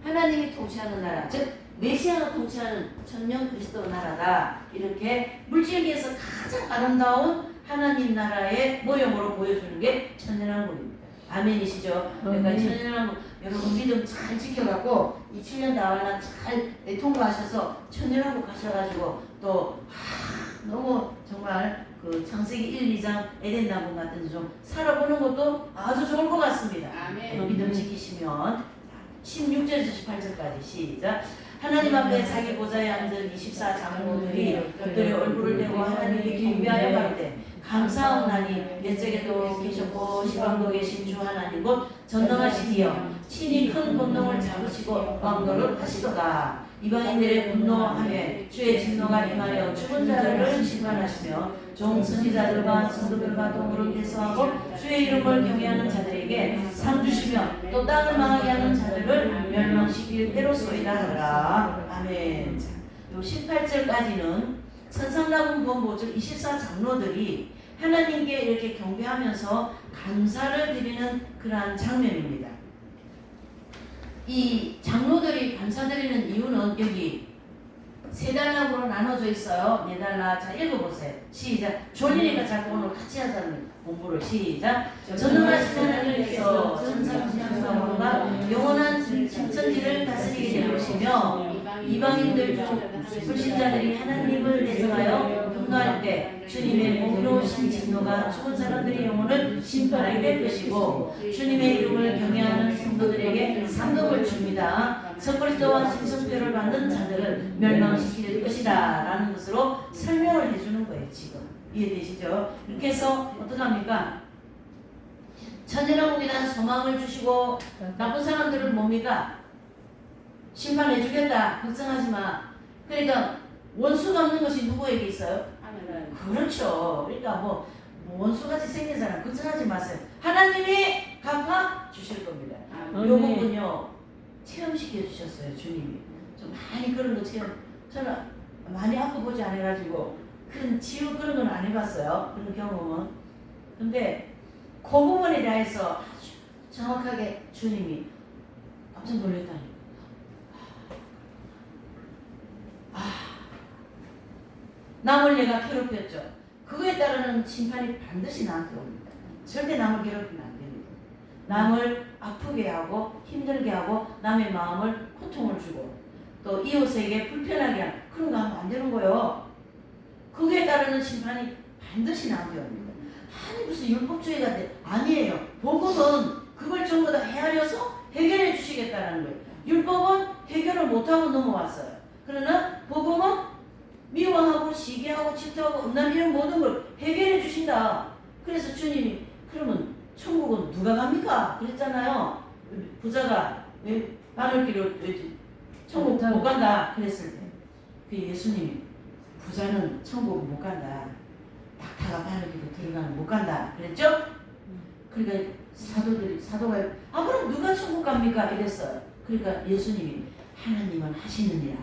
하나님이 통치하는 나라, 즉 메시아가 통치하는 천년 그리스도 나라다. 이렇게 물질계에서 가장 아름다운 하나님 나라의 모형으로 보여주는 게 천년왕국입니다. 아멘이시죠? 그러니까 천년왕국 여러분 믿음 잘 지켜갖고 이 7년 나활란 잘 통과하셔서 천년왕국 가셔가지고 또 너무 정말 그 창세기 1, 2장 에덴 나무 같은 데 좀 살아보는 것도 아주 좋을 것 같습니다. 아멘. 믿음 지키시면 16절에서 18절까지 시작. 하나님 앞에 자기 보좌에 앉은 24장로들이 그들의 얼굴을 대고 하나님께 경배하여 가로되 감사하오나니 옛적에도 계셨고 시방도 계신 주 하나님 곧 전능하신 이여 친히 큰 권능을 잡으시고 왕노를 하시도다. 이방인들의 분노하에 주의 진노가 임하여 죽은 자들을 심판하시며 종 선지자들과 성도들과 동물을 대소하고 주의 이름을 경외하는 자들에게 상 주시며 또 땅을 망하게 하는 자들을 멸망시킬 때로소이다 하더라. 아멘. 요 18절까지는 천상나군 본부 즉 24장로들이 하나님께 이렇게 경배하면서 감사를 드리는 그러한 장면입니다. 이 장로들이 감사드리는 이유는 여기 세 단락으로 나눠져 있어요. 네 단락. 자, 읽어보세요. 시작. 졸리니까 자꾸 오늘 같이 하자는 공부를 시작. 전능하신 하나님께서 천상천상과 영원한 천지를 다스리게 될 것이며 이방인들 중 불신자들이 하나님을 대적하여 분노할 때 주님의 공의로우신 진노가 죽은 사람들의 영혼을 심판하게 될 것이고 주님의 이름을 경외하는 성도들에게 상급을 줍니다. 성그리스도와 생성표를 받는 자들을 멸망시킬 것이다 라는 것으로 설명을 해주는 거예요. 지금 이해되시죠? 이렇게 해서 어떡합니까? 천년왕국에 대한 소망을 주시고 나쁜 사람들을 뭡니까? 심판해 주겠다. 걱정하지 마. 그러니까 원수가 없는 것이 누구에게 있어요? 그렇죠. 그러니까 뭐 원수같이 생긴 사람 걱정하지 마세요. 하나님이 갚아 주실 겁니다. 요 부분요 체험시켜 주셨어요. 주님이 좀 많이 그런 거 체험. 저는 많이 아파보지 않아가지고 그런 치유 그런 건 안 해봤어요. 그런 경험은. 근데 그 부분에 대해서 아주 정확하게 주님이 깜짝 놀랐다니. 남을 내가 괴롭혔죠. 그거에 따르는 심판이 반드시 나한테 옵니다. 절대 남을 괴롭히면 안 됩니다. 남을 아프게 하고 힘들게 하고 남의 마음을 고통을 주고 또 이웃에게 불편하게 하는 그런 거 하면 안 되는 거예요. 그거에 따르는 심판이 반드시 나한테 옵니다. 아니 무슨 율법주의가 돼? 아니에요. 복음은 그걸 전부 다 헤아려서 해결해 주시겠다는 거예요. 율법은 해결을 못하고 넘어왔어요. 그러나 복음은 미워하고 시기하고 질투하고 음란 이런 모든 걸 해결해 주신다. 그래서 주님이 그러면 천국은 누가 갑니까? 그랬잖아요. 부자가 왜 바늘길로 천국 못 간다 그랬을 때 그 예수님이 부자는 천국 못 간다. 낙타가 바늘길로 들어가면 못 간다 그랬죠? 그러니까 사도가 그럼 누가 천국 갑니까? 이랬어요. 그러니까 예수님이 하나님은 하시느니라.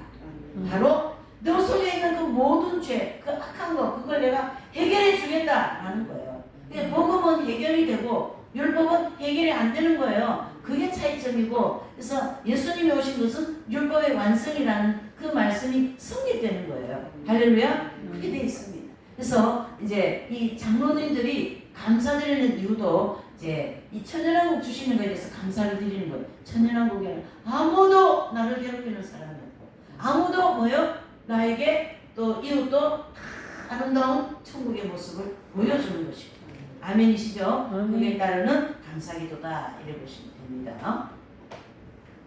바로 너 속에 있는 그 모든 죄, 그 악한 거, 그걸 내가 해결해 주겠다라는 거예요. 그러니까 복음은 해결이 되고 율법은 해결이 안 되는 거예요. 그게 차이점이고, 그래서 예수님이 오신 것은 율법의 완성이라는 그 말씀이 성립되는 거예요. 할렐루야? 그렇게 돼 있습니다. 그래서 이제 이 장로님들이 감사드리는 이유도 이제 이 천년왕국 주시는 거에 대해서 감사를 드리는 거예요. 천년왕국에는 아무도 나를 괴롭히는 사람이 없고, 아무도 뭐요? 나에게 또 이웃도 아름다운 천국의 모습을 보여주는 것입니다. 아멘이시죠? 그에 따르는 감사기도다 이래 보시면 됩니다.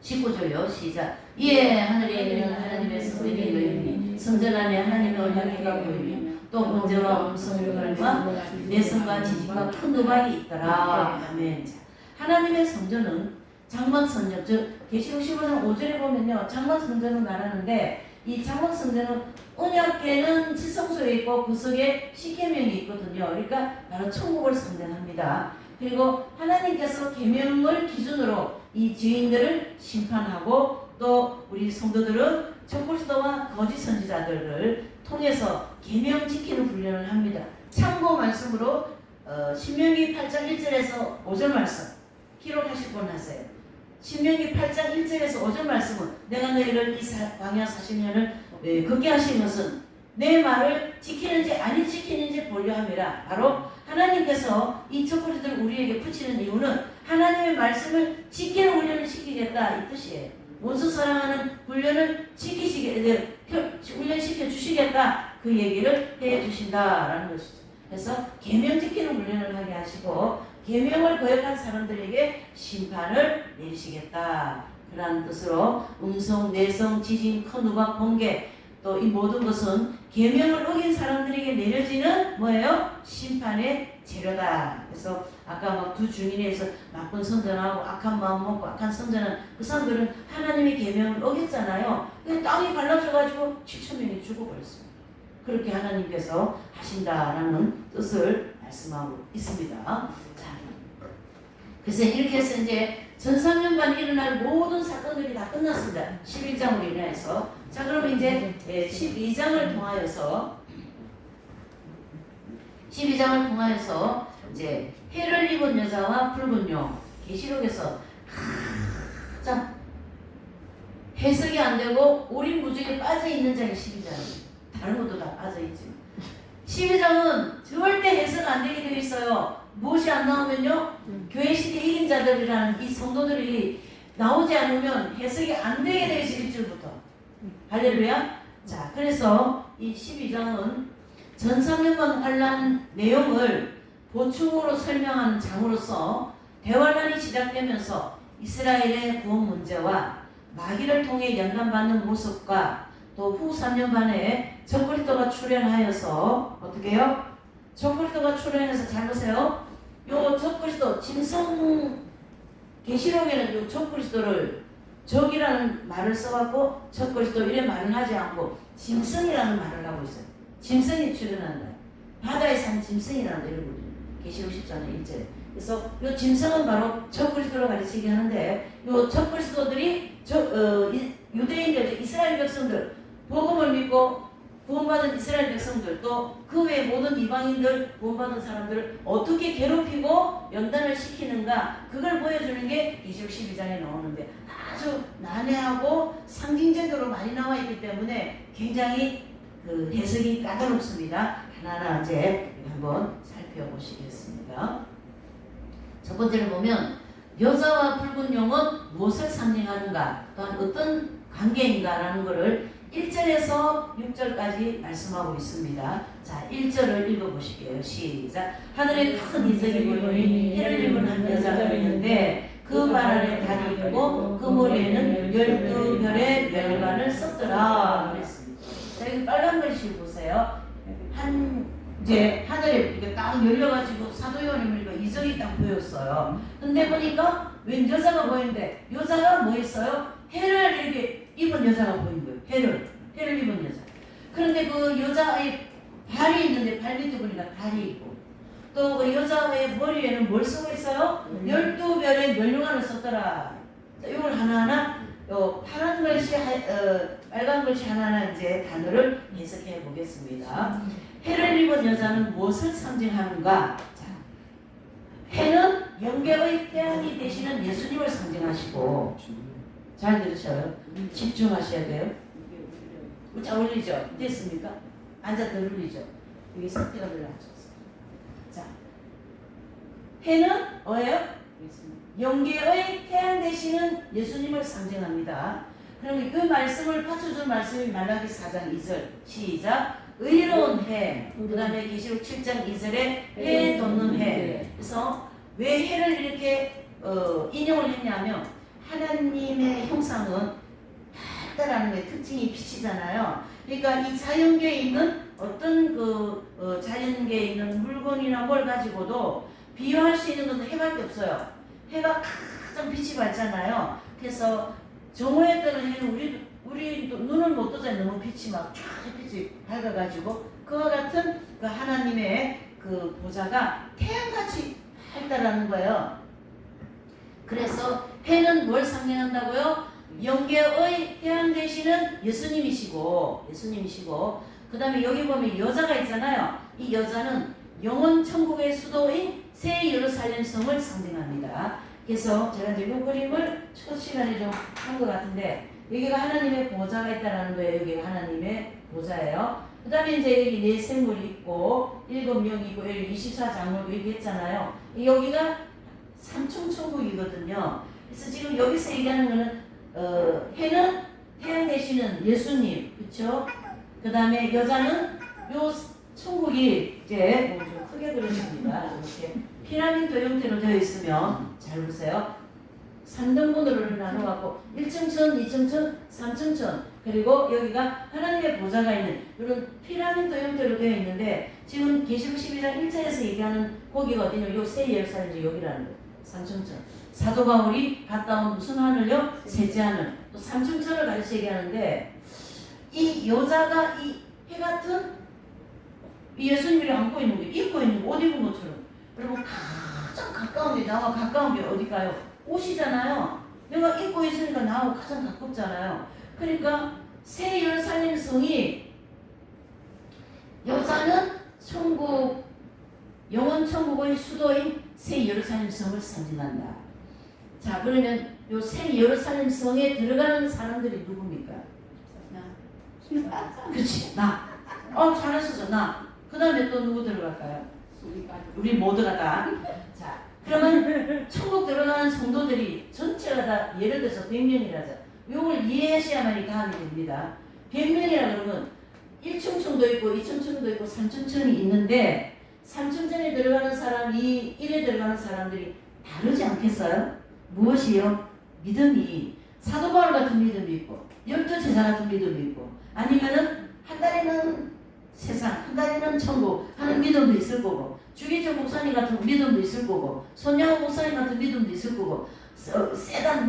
19절요. 시작. 이에 하늘에 있는 하나님의 성령이 너희니 성전 안에 하나님의 언약궤가 보이며 또 번제와 음성과 내성과 지진과 큰 누박이 있더라. 아멘. 자, 하나님의 성전은 장막 성전, 즉 계시록 15장 5절에 보면요, 장막 성전을 말하는데 이 장막 성전은 언약궤는 지성소에 있고 그 속에 십계명이 있거든요. 그러니까 바로 천국을 상징합니다. 그리고 하나님께서 계명을 기준으로 이 죄인들을 심판하고 또 우리 성도들은 적그리스도와 거짓 선지자들을 통해서 계명 지키는 훈련을 합니다. 참고 말씀으로 신명기 8장 1절에서 5절 말씀 기록하실 분 하세요. 신명기 8장 1절에서 5절 말씀은 내가 너희를 이 광야 40년을 걷게 하신 것은 내 말을 지키는지 안 지키는지 보려 함이라. 바로 하나님께서 이 촛불들 우리에게 붙이는 이유는 하나님의 말씀을 지키는 훈련을 시키겠다 이 뜻이에요. 원수 사랑하는 훈련을 훈련시켜 주시겠다 그 얘기를 해 주신다라는 것이죠. 그래서 계명 지키는 훈련을 하게 하시고 계명을 거역한 사람들에게 심판을 내리시겠다 그런 뜻으로 음성, 내성, 지진, 큰 우박, 번개 또 이 모든 것은 계명을 어긴 사람들에게 내려지는 뭐예요? 심판의 재료다. 그래서 아까 막 두 증인에서 나쁜 선전하고 악한 마음 먹고 악한 선전은 그 사람들은 하나님의 계명을 어겼잖아요. 근데 땅이 갈라져가지고 7,000명이 죽어버렸어요. 그렇게 하나님께서 하신다라는 뜻을 말씀하고 있습니다. 자, 그래서 이렇게 해서 이제 전상년간 일어날 모든 사건들이 다 끝났습니다. 11장으로 인해서. 자, 그러면 이제 12장을 통하여서 이제 해를 입은 여자와 붉은 용 계시록에서 자 해석이 안 되고 오리무중에 빠져 있는 장이 12장이에요. 다른 것도 다 빠져 있지. 12장은 절대 해석 안 되게 되어 있어요. 무엇이 안 나오면요, 교회 시대 이긴 자들이라는 이 성도들이 나오지 않으면 해석이 안 되게 되어 있어요. 1절부터. 할렐루야. 자, 그래서 이 12장은 전상년간 환란 내용을 보충으로 설명하는 장으로서 대환란이 시작되면서 이스라엘의 구원 문제와 마귀를 통해 연단받는 모습과 또 후 3년 반에 적그리스도가 출현하여서 어떻게 해요? 적그리스도가 출현해서 잘 보세요. 요 적그리스도 짐승 계시록에는 요 적그리스도를 적이라는 말을 써갖고 적그리스도 이런 말을 하지 않고 짐승이라는 말을 하고 있어요. 짐승이 출현한다. 바다에 산 짐승이라는 이런 거죠. 계시록 10장 1절. 그래서 이 짐승은 바로 적그리스도를 가르치게 하는데 이 적그리스도들이 유대인들, 이스라엘 백성들, 복음을 믿고 구원받은 이스라엘 백성들 또 그 외 모든 이방인들 구원받은 사람들을 어떻게 괴롭히고 연단을 시키는가 그걸 보여주는 게 계시록 12장에 나오는데 아주 난해하고 상징적으로 많이 나와 있기 때문에 굉장히 그 해석이 까다롭습니다. 하나하나 이제 한번 살펴보시겠습니다. 첫 번째로 보면 여자와 붉은 용은 무엇을 상징하는가 또한 어떤 관계인가라는 것을 1절에서 6절까지 말씀하고 있습니다. 자, 1절을 읽어보실게요. 시작. 하늘에 큰 이적이 보이니 해를 입은 한 여자가 있는데 그 발 아래 달이 있고 그 머리에는 12별의 멸관을 썼더라 그랬습니다. 자, 여기 빨간 글씨 보세요. 이제 하늘에 이렇게 딱 열려가지고 사도 요한이 보니까 이적이 딱 보였어요. 근데 보니까 웬 여자가 보이는데 여자가 뭐 했어요? 해를 이렇게 입은 여자가 보인 거예요. 해를 입은 여자. 그런데 그 여자의 발이 있는데 발 밑에 보니까 달이 있고 또 그 여자의 머리에는 뭘 쓰고 있어요? 12별의 멸류관을 썼더라. 자, 이걸 하나하나 파란 글씨, 빨간 글씨 하나하나 이제 단어를 해석해 보겠습니다. 해를 입은 여자는 무엇을 상징하는가? 자, 해는 영계의 태양이 되시는 예수님을 상징하시고 잘 들으셔요. 집중하셔야 돼요. 자, 올리죠. 됐습니까? 앉아 들으리죠. 여기 상태가 늘어났죠. 자, 해는 뭐예요? 영계의 태양 되시는 예수님을 상징합니다. 그럼 그 말씀을 받쳐줄 말씀이 말라기 4장 2절 시작. 의로운 해. 그 다음에 계시록 7장 2절에 해 돋는 해. 그래서 왜 해를 이렇게 인용을 했냐면 하나님의 형상은 밝다라는 게 특징이 빛이잖아요. 그러니까 이 자연계에 있는 어떤 자연계에 있는 물건이나 뭘 가지고도 비유할 수 있는 건 해밖에 없어요. 해가 가장 빛이 밝잖아요. 그래서 정오에 뜨는 해는 우리 눈을 못 뜨잖아요. 너무 빛이 막 쫙 빛이 밝아가지고 그와 같은 그 하나님의 그 보좌가 태양같이 밝다라는 거예요. 그래서 해는 뭘 상징한다고요? 영계의 태양 되시는 예수님이시고 그 다음에 여기 보면 여자가 있잖아요. 이 여자는 영원 천국의 수도인 새 예루살렘 성을 상징합니다. 그래서 제가 이제 이 그림을 첫 시간에 좀 한 것 같은데 여기가 하나님의 보좌가 있다라는 거예요. 여기가 하나님의 보좌예요. 그 다음에 이제 여기 네 생물이 있고 7명이 있고 여기 24장로도 이렇게 했잖아요. 여기가 삼重천국이거든요. 그래서 지금 여기서 얘기하는 거는 해는 태양 되시는 예수님, 그렇죠? 그 다음에 여자는 요 천국이 이제 좀 크게 그렸습니다. 이렇게 피라미드 형태로 되어 있으면 잘 보세요. 3등분으로 나눠갖고 1층천, 2층천, 3층천 그리고 여기가 하나님의 보좌가 있는 이런 피라미드 형태로 되어 있는데 지금 계시록 12장 1절에서 얘기하는 거기가 어디냐? 요 새 예루살렘이 여기라는 거예요. 3층천. 사도 바울이 갔다 온 무슨 하늘요? 셋째 하늘. 또 3층천을 가르쳐 얘기하는데 이 여자가 이 해 같은 이 예수님이 안고 있는 게 입고 있는 옷 입은 것처럼 여러분 가장 가까운 게 나와 가까운 게 어딜까요? 옷이잖아요. 내가 입고 있으니까 나하고 가장 가깝잖아요. 그러니까 새 예루살렘 성이 여자는 천국 영원 천국의 수도인 새 예루살렘 성을 상징한다. 자 그러면 요 새 예루살렘 성에 들어가는 사람들이 누굽니까? 그렇지 나. 잘했어 나. 그 다음에 또 누구 들어갈까요? 우리 모두가 다. 자 그러면 천국 들어가는 성도들이 전체가 다 예를 들어서 100명이라자 이걸 이해하셔야만이 다음이 됩니다. 100명이라 그러면 1층천도 있고 2층천도 있고 3층천이 있는데 3층천에 들어가는 사람, 1에 들어가는 사람들이 다르지 않겠어요? 무엇이요? 믿음이 사도 바울 같은 믿음이 있고 12제자 같은 믿음이 있고 아니면은 한 달에는 세상, 한 달에는 천국 하는 믿음도 있을 거고 주기철 목사님 같은 믿음도 있을 거고 손양호 목사님 같은 믿음도 있을 거고 세단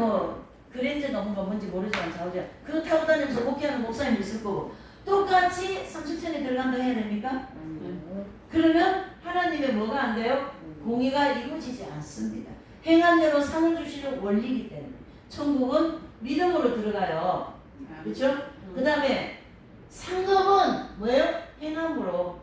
그랜저가 뭔지 모르지만 자우자 그거 타고 다니면서 목회하는 목사님도 있을 거고 똑같이 삼층천에 들어간다 해야 됩니까? 그러면 하나님의 뭐가 안 돼요? 공의가 이루어지지 않습니다. 행한 대로 상을 주시는 원리이기 때문에 천국은 믿음으로 들어가요. 그렇죠? 그 다음에 상급은 뭐예요? 행함으로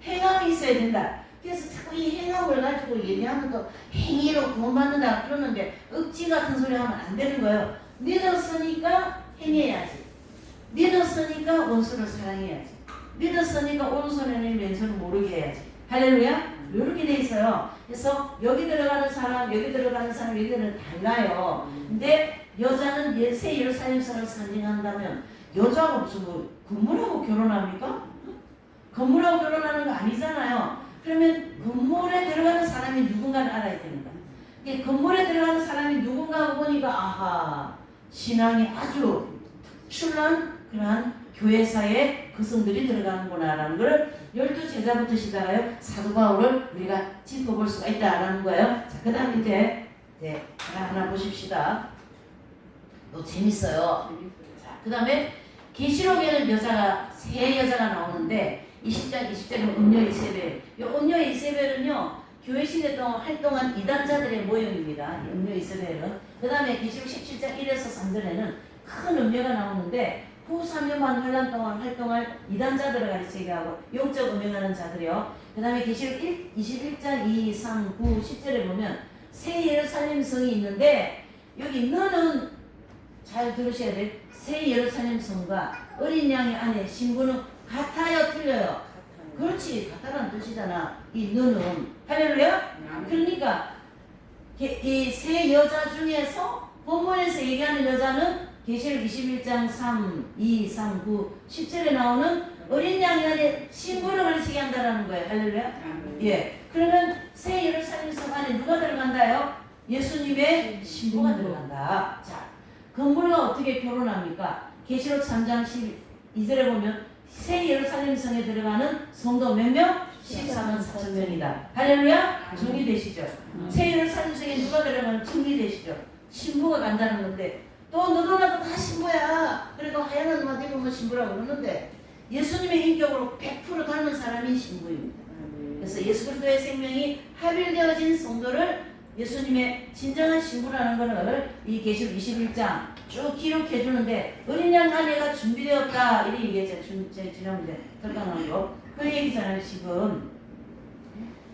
행함이 있어야 된다. 그래서 자꾸 이 행함을 가지고 얘기하면 또 행위로 구원받는다 그러는데 억지 같은 소리 하면 안 되는 거예요. 믿었으니까 행해야지. 믿었으니까 원수를 사랑해야지. 믿었으니까 오른손에는 왼손을 모르게 해야지. 할렐루야? 이렇게 돼 있어요. 그래서 여기 들어가는 사람, 여기 들어가는 사람, 여기는 달라요. 근데 여자는 새 예루살렘 성을 상징한다면 여자가 무슨 건물하고 결혼합니까? 건물하고 결혼하는 거 아니잖아요. 그러면 건물에 들어가는 사람이 누군가를 알아야 됩니다. 건물에 들어가는 사람이 누군가 하고 보니까 아하 신앙이 아주 특출난 그러한 교회사에 그 성들이 들어가는구나 라는 걸 12제자부터 시작하여 사도 바울을 우리가 짚어볼 수가 있다라는 거예요. 자, 그 다음 이제 하나 보십시다. 재밌어요. 자, 그 다음에 계시록에는 새 여자가 나오는데 20장 20절은 음녀 이세벨. 이 음녀 이세벨은요 교회 시대 동안 활동한 이단자들의 모형입니다. 음녀 이세벨은. 그 다음에 계시록 17장 1에서 3절에는 큰 음녀가 나오는데 후 3년 반 환란 동안 활동할 이단자들을 가르치게 하고 영적 음행하는 자들이요. 그 다음에 계시록 21장 2, 3, 9, 10절에 보면 새 예루살렘 성이 있는데 여기 너는 잘 들으셔야 돼요. 새 예루살렘 성과 어린 양의 안에 신부는 같아요, 틀려요? 그렇지, 같다라는 뜻이잖아. 이 너는 할렐루야? 그러니까 이 새 여자 중에서 본문에서 얘기하는 여자는 계시록 21장 3, 2, 3, 9, 10절에 나오는 어린 양이 안에 신부를 걸치게 한다라는 거예요. 할렐루야. 예. 그러면 새 예루살렘 성 안에 누가 들어간다요? 예수님의 신부가 들어간다. 자, 건물과 어떻게 결혼합니까? 계시록 3장 12절에 보면 새 예루살렘 성에 들어가는 성도 몇 명? 14만 4천 명이다. 할렐루야? 정리되시죠? 새 예루살렘 성에 누가 들어가면 정리되시죠? 신부가 간다는 건데 또 너도나도 다 신부야. 그래도 하얀 옷만 입으면 신부라고 그러는데 예수님의 인격으로 100% 닮은 사람이 신부입니다. 그래서 예수 그리스도의 생명이 합일되어진 성도를 예수님의 진정한 신부라는 것을 이 계시록 21장 쭉 기록해 주는데 어린 양 아내가 준비되었다 이렇게 얘기했죠. 지난번에 설명한 거. 그 얘기잖아요 지금.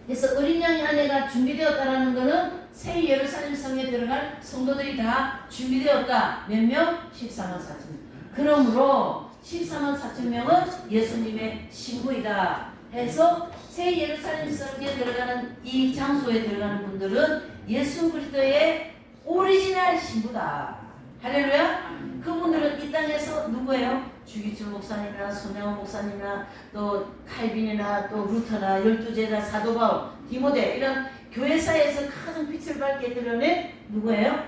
그래서 어린 양의 아내가 준비되었다라는 것은 새 예루살렘 성에 들어갈 성도들이 다 준비되었다. 몇 명? 14만 4천 명. 그러므로 14만 4천 명은 예수님의 신부이다 해서 새 예루살렘 성에 들어가는 이 장소에 들어가는 분들은 예수 그리스도의 오리지널 신부다. 할렐루야. 그분들은 이 땅에서 누구예요? 주기철 목사님이나 손영원 목사님이나 또 칼빈이나 또 루터나 열두제자 사도 바울 디모데 이런 교회사에서 가장 빛을 밝게 드러낸 누구예요?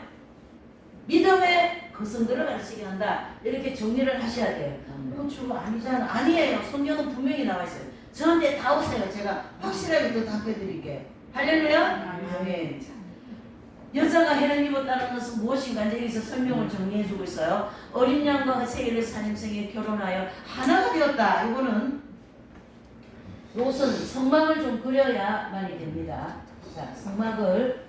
믿음의 거성들을 가르치게 한다. 이렇게 정리를 하셔야 돼요. 그건 주로 아니잖아. 아니에요. 성경은 분명히 나와 있어요. 저한테 다 오세요. 제가 확실하게 또 답해드릴게요. 할렐루야. 아멘. 여자가 해를 입었다는 것은 무엇인가 여기서 설명을 정리해주고 있어요. 어린 양과 새 예루살렘 성에 결혼하여 하나가 되었다. 이거는 이것은 성막을 좀 그려야만이 됩니다. 자, 성막을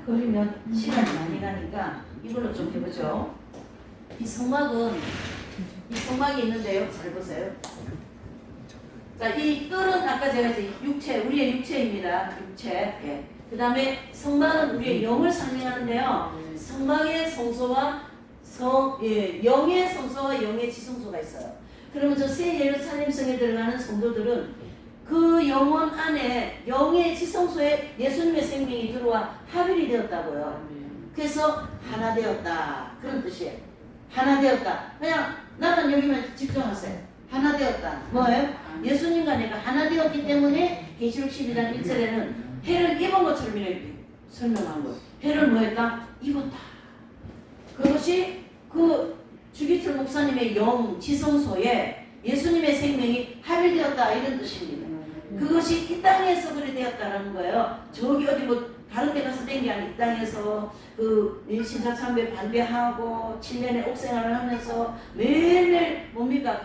그리면 시간이 많이 가니까 이걸로 좀 해보죠. 이 성막이 있는데요. 잘 보세요. 자, 이 뜰은 아까 제가 이제 육체, 우리의 육체입니다. 육체. 예. 그 다음에 성막은 우리의 영을 상징하는데요. 성막의 성소와 영의 성소와 영의 지성소가 있어요. 그러면 저 새 예루살렘 성에 들어가는 성도들은 그 영혼 안에 영의 지성소에 예수님의 생명이 들어와 합일이 되었다고요. 그래서 하나 되었다. 그런 뜻이에요. 하나 되었다. 그냥 나는 여기만 집중하세요. 하나 되었다. 뭐예요? 예수님과 내가 하나 되었기 때문에 계시록 12장 1절에는 해를 입은 것처럼 이렇게 설명한 거예요. 해를 뭐 했다? 입었다. 그것이 그 주기철 목사님의 영 지성소에 예수님의 생명이 합일되었다 이런 뜻입니다. 그것이 이 땅에서 그래 되었다라는 거예요. 저기 어디 뭐 다른 데 가서 된 게 아니라 이 땅에서 그 신사참배 반대하고 7년의 옥생활을 하면서 매일매일 뭡니까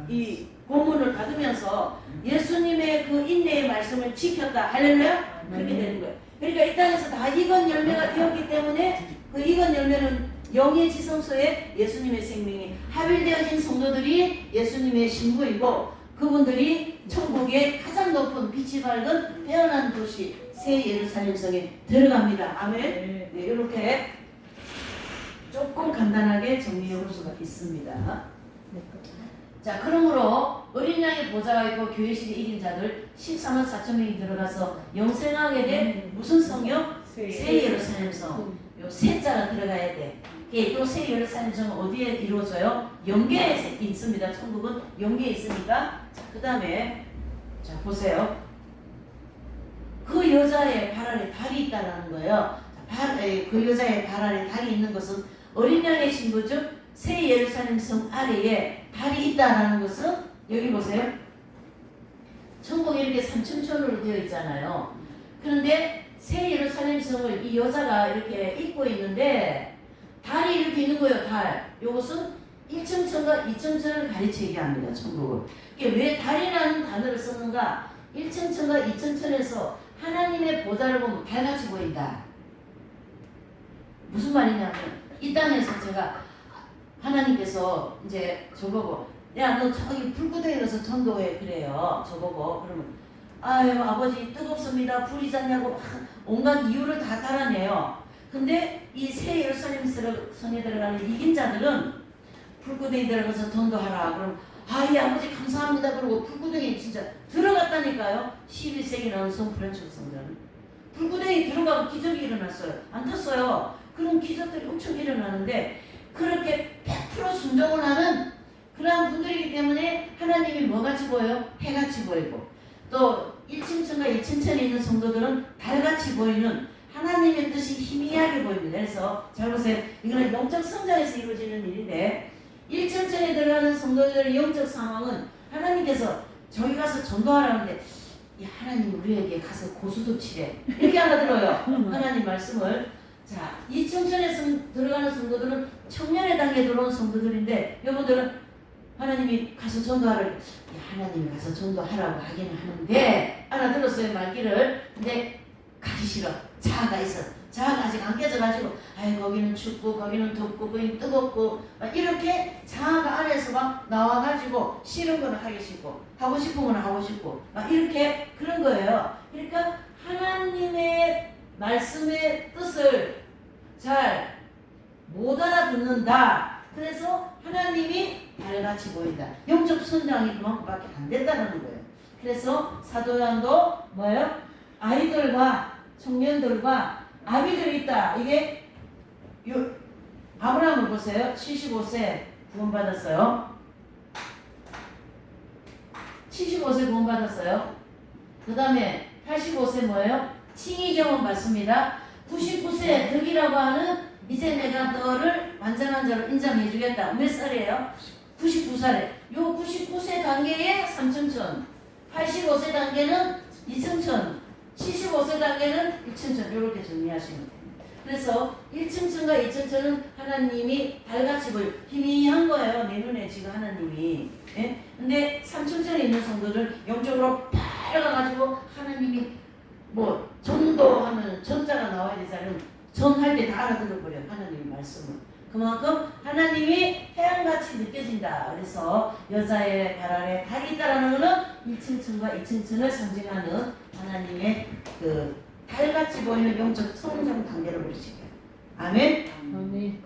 이 고문을 받으면서 예수님의 그 인내의 말씀을 지켰다. 할렐루야? 그렇게 되는 거예요. 그러니까 이 땅에서 다 익은 열매가 되었기 때문에 그 익은 열매는 영의 지성소에 예수님의 생명이 합일되어진 성도들이 예수님의 신부이고 그분들이 천국의 가장 높은 빛이 밝은 태어난 도시 새 예루살렘 성에 들어갑니다. 아멘. 네, 이렇게 조금 간단하게 정리해 볼 수가 있습니다. 자, 그러므로 어린 양의 보좌가 있고 교회식에 이긴 자들 14만 4천 명이 들어가서 영생하게 된 무슨 성요? 새 예루살렘 성. 요 세자가 들어가야 돼. 또 새 예루살렘 성은 어디에 이루어져요? 영계에 있습니다. 천국은 영계에 있으니까. 자, 그 다음에 자 보세요. 그 여자의 발 아래 달이 있다라는 거예요. 그 여자의 발 아래 달이 있는 것은 어린 양의 신부 즉 새 예루살렘 성 아래에 달이 있다라는 것은 여기 보세요. 천국에 이렇게 삼층천으로 되어 있잖아요. 그런데 새 예루살렘 성을 이 여자가 이렇게 입고 있는데 달이 이렇게 있는 거예요. 달. 이것은 1층천과 2층천을 가르치게 합니다. 천국을. 이게 왜 달이라는 단어를 썼는가? 1층천과 2층천에서 하나님의 보좌를 보면 달같이 보인다. 무슨 말이냐면 이 땅에서 제가 하나님께서 이제 저보고 야 너 저기 불구덩이 가서 전도해 그래요. 저보고 그러면 아유 아버지 뜨겁습니다. 불이 잤냐고 온갖 이유를 다 달아내요. 근데 이 새 예루살렘 성에 들어가는 이긴 자들은 불구덩이 들어가서 전도하라. 그럼 아이 아버지 감사합니다. 그러고 불구덩이 진짜 들어갔다니까요. 11세기 나온 성 프란치스코 성자는 불구덩이 들어가고 기적이 일어났어요. 안 탔어요. 그런 기적들이 엄청 일어나는데 그렇게 100% 순종을 하는 그러한 분들이기 때문에 하나님이 뭐같이 보여요? 해같이 보이고 또 1층천과 2층천에 있는 성도들은 달같이 보이는 하나님의 뜻이 희미하게 보입니다. 그래서 잘 보세요. 이거는 영적 성장에서 이루어지는 일인데 1층천에 들어가는 성도들의 영적 상황은 하나님께서 저기 가서 전도하라는데 야, 하나님 우리에게 가서 고수도 치래 이렇게 알아들어요. 하나님 말씀을. 자, 2층천에 들어가는 성도들은 청년의 단계에 들어온 성도들인데 여러분들은 하나님이 가서 전도하라고 야, 하나님이 가서 전도하라고 하기는 하는데 알아들었어요 말귀를. 근데 가기 싫어. 자아가 있어. 자아가 아직 안 깨져가지고 아이 거기는 춥고 거기는 덥고 거기는 뜨겁고 막 이렇게 자아가 안에서 막 나와가지고 싫은 거는 하기 싫고 하고 싶은 거는 하고 싶고 막 이렇게 그런 거예요. 그러니까 하나님의 말씀의 뜻을 잘 못 알아듣는다. 그래서 하나님이 달같이 보인다. 영적 성장이 그만큼밖에 안 된다는 거예요. 그래서 사도 요한도 뭐예요? 아이들과 청년들과 아비들이 있다. 이게 아브라함을 보세요. 75세 구원받았어요. 75세 구원받았어요. 그 다음에 85세 뭐예요? 칭의 경험 받습니다. 99세 덕이라고 하는 이제 내가 너를 완전한 자로 인정해 주겠다. 몇 살이에요? 99살에. 요 99세 단계에 3층천, 85세 단계는 2층천, 75세 단계는 1층천 이렇게 정리하시면 됩니다. 그래서 1층천과 2층천은 하나님이 달같이 보여 희미한 거예요. 내 눈에 지금 하나님이. 예? 근데 3층천에 있는 성도들 영적으로 밝아가지고 하나님이 뭐 전도하면 전자가 나와야 되잖아요. 전할 때 다 알아들어버려요. 하나님의 말씀을. 그만큼 하나님이 태양같이 느껴진다. 그래서 여자의 발 아래 달이 있다라는 것은 1층천과 2층천을 상징하는 하나님의 그 달같이 보이는 영적 성장 단계를 보시게요. 아멘. 아멘.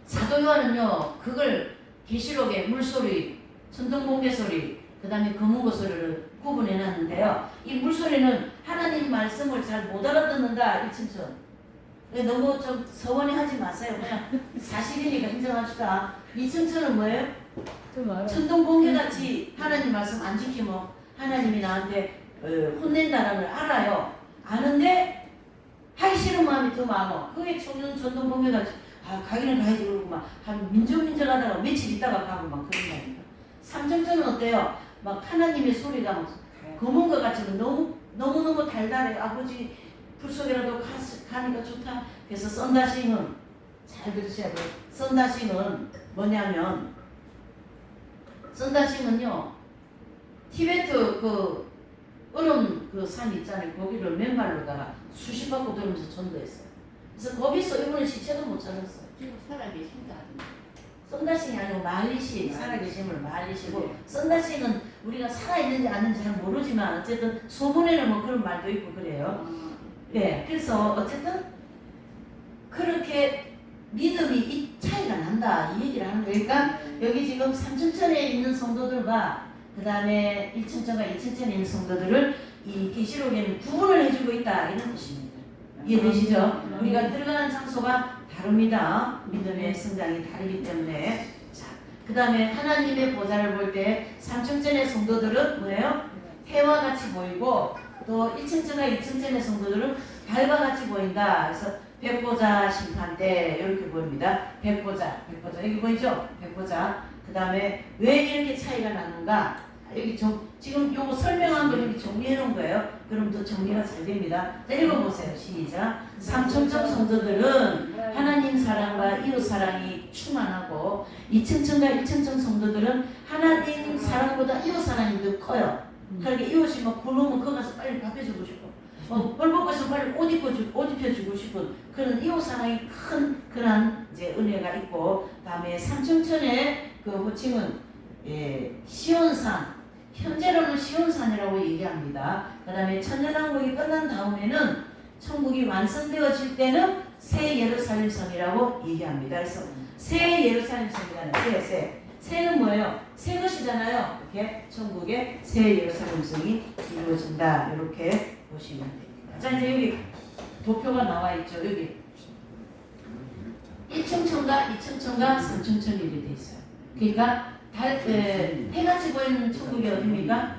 사도 요한은요 그걸 계시록의 물소리, 천둥번개 소리, 그 다음에 검은고 소리를 구분해놨는데요. 이 물소리는 하나님 말씀을 잘 못 알아듣는다. 1층천. 너무 좀 서원히 하지 마세요. 그냥 사실이니까 인정합시다. 2층천은 뭐예요? 천둥번개같이 하나님 말씀 안 지키면 하나님이 나한테 혼낸다는 걸 알아요. 아는데 하기 싫은 마음이 더 많아. 그게 천둥번개같이 가기는 가야지 그러고 막 한 민족하다가 며칠 있다가 가고 막 그런다니까. 3층천은 어때요? 막 하나님의 소리가 막 검은 것 같이 너무너무 달달해. 아버지 불속이라도 가니까 좋다. 그래서 썬다싱은 잘 들으셔야 돼요. 썬다싱은 뭐냐면 썬다싱은요 티베트 그 얼음 그 산 있잖아요. 거기를 맨발로다가 수십 바퀴 돌면서 전도했어요. 그래서 거기서 이분은 시체도 못 찾았어요. 지금 살아계신다. 썬다싱이 아니고 말리시, 살아계심을 말리시고 썬다싱은 우리가 살아있는지 아닌지 잘 모르지만 어쨌든 소문에는 뭐 그런 말도 있고 그래요. 네, 그래서 어쨌든 그렇게 믿음이 이 차이가 난다 이 얘기를 하는 거예요. 그러니까 여기 지금 3층천에 있는 성도들과 그 다음에 1층천과 2층천에 있는 성도들을 이 계시록에는 구분을 해주고 있다 이런 뜻입니다. 이해되시죠? 우리가 들어가는 장소가 다릅니다. 믿음의 성장이 다르기 때문에. 자, 그 다음에 하나님의 보좌를 볼 때 3층천의 성도들은 뭐예요? 해와 같이 보이고 또 1층천과 2층천의 성도들은 달과 같이 보인다. 그래서 백보자 심판대 이렇게 보입니다. 백보자 여기 보이죠? 백보자. 그 다음에 왜 이렇게 차이가 나는가? 여기 지금 요거 설명한 거 여기 정리해 놓은 거예요. 그럼 더 정리가 잘 됩니다. 자, 읽어보세요. 시작. 3층천 성도들은 하나님 사랑과 이웃 사랑이 충만하고 2층천과 1층천 성도들은 하나님 사랑보다 이웃 사랑이 더 커요. 그러니까 이웃이 막 굶으면 거기 가서 빨리 밥 해주고 싶고 뻘 먹고 있으면 빨리 옷 입혀주고 싶은 그런 이웃 사랑이 큰 그런 이제 은혜가 있고, 다음에 3층천의 그 호칭은 시온산, 현재로는 시온산이라고 얘기합니다. 그 다음에 천년왕국이 끝난 다음에는 천국이 완성되어질 때는 새 예루살렘성이라고 얘기합니다. 그래서 새 예루살렘성이라는 새는 뭐예요? 새 것이잖아요. 이렇게 천국의 새 예루살렘성이 이루어진다. 이렇게 보시면 됩니다. 자, 이제 여기 도표가 나와 있죠. 여기 1층천과 2층천과 3층천이 이렇게 돼 있어요. 그러니까 해같이 보이는 천국이 어디입니까?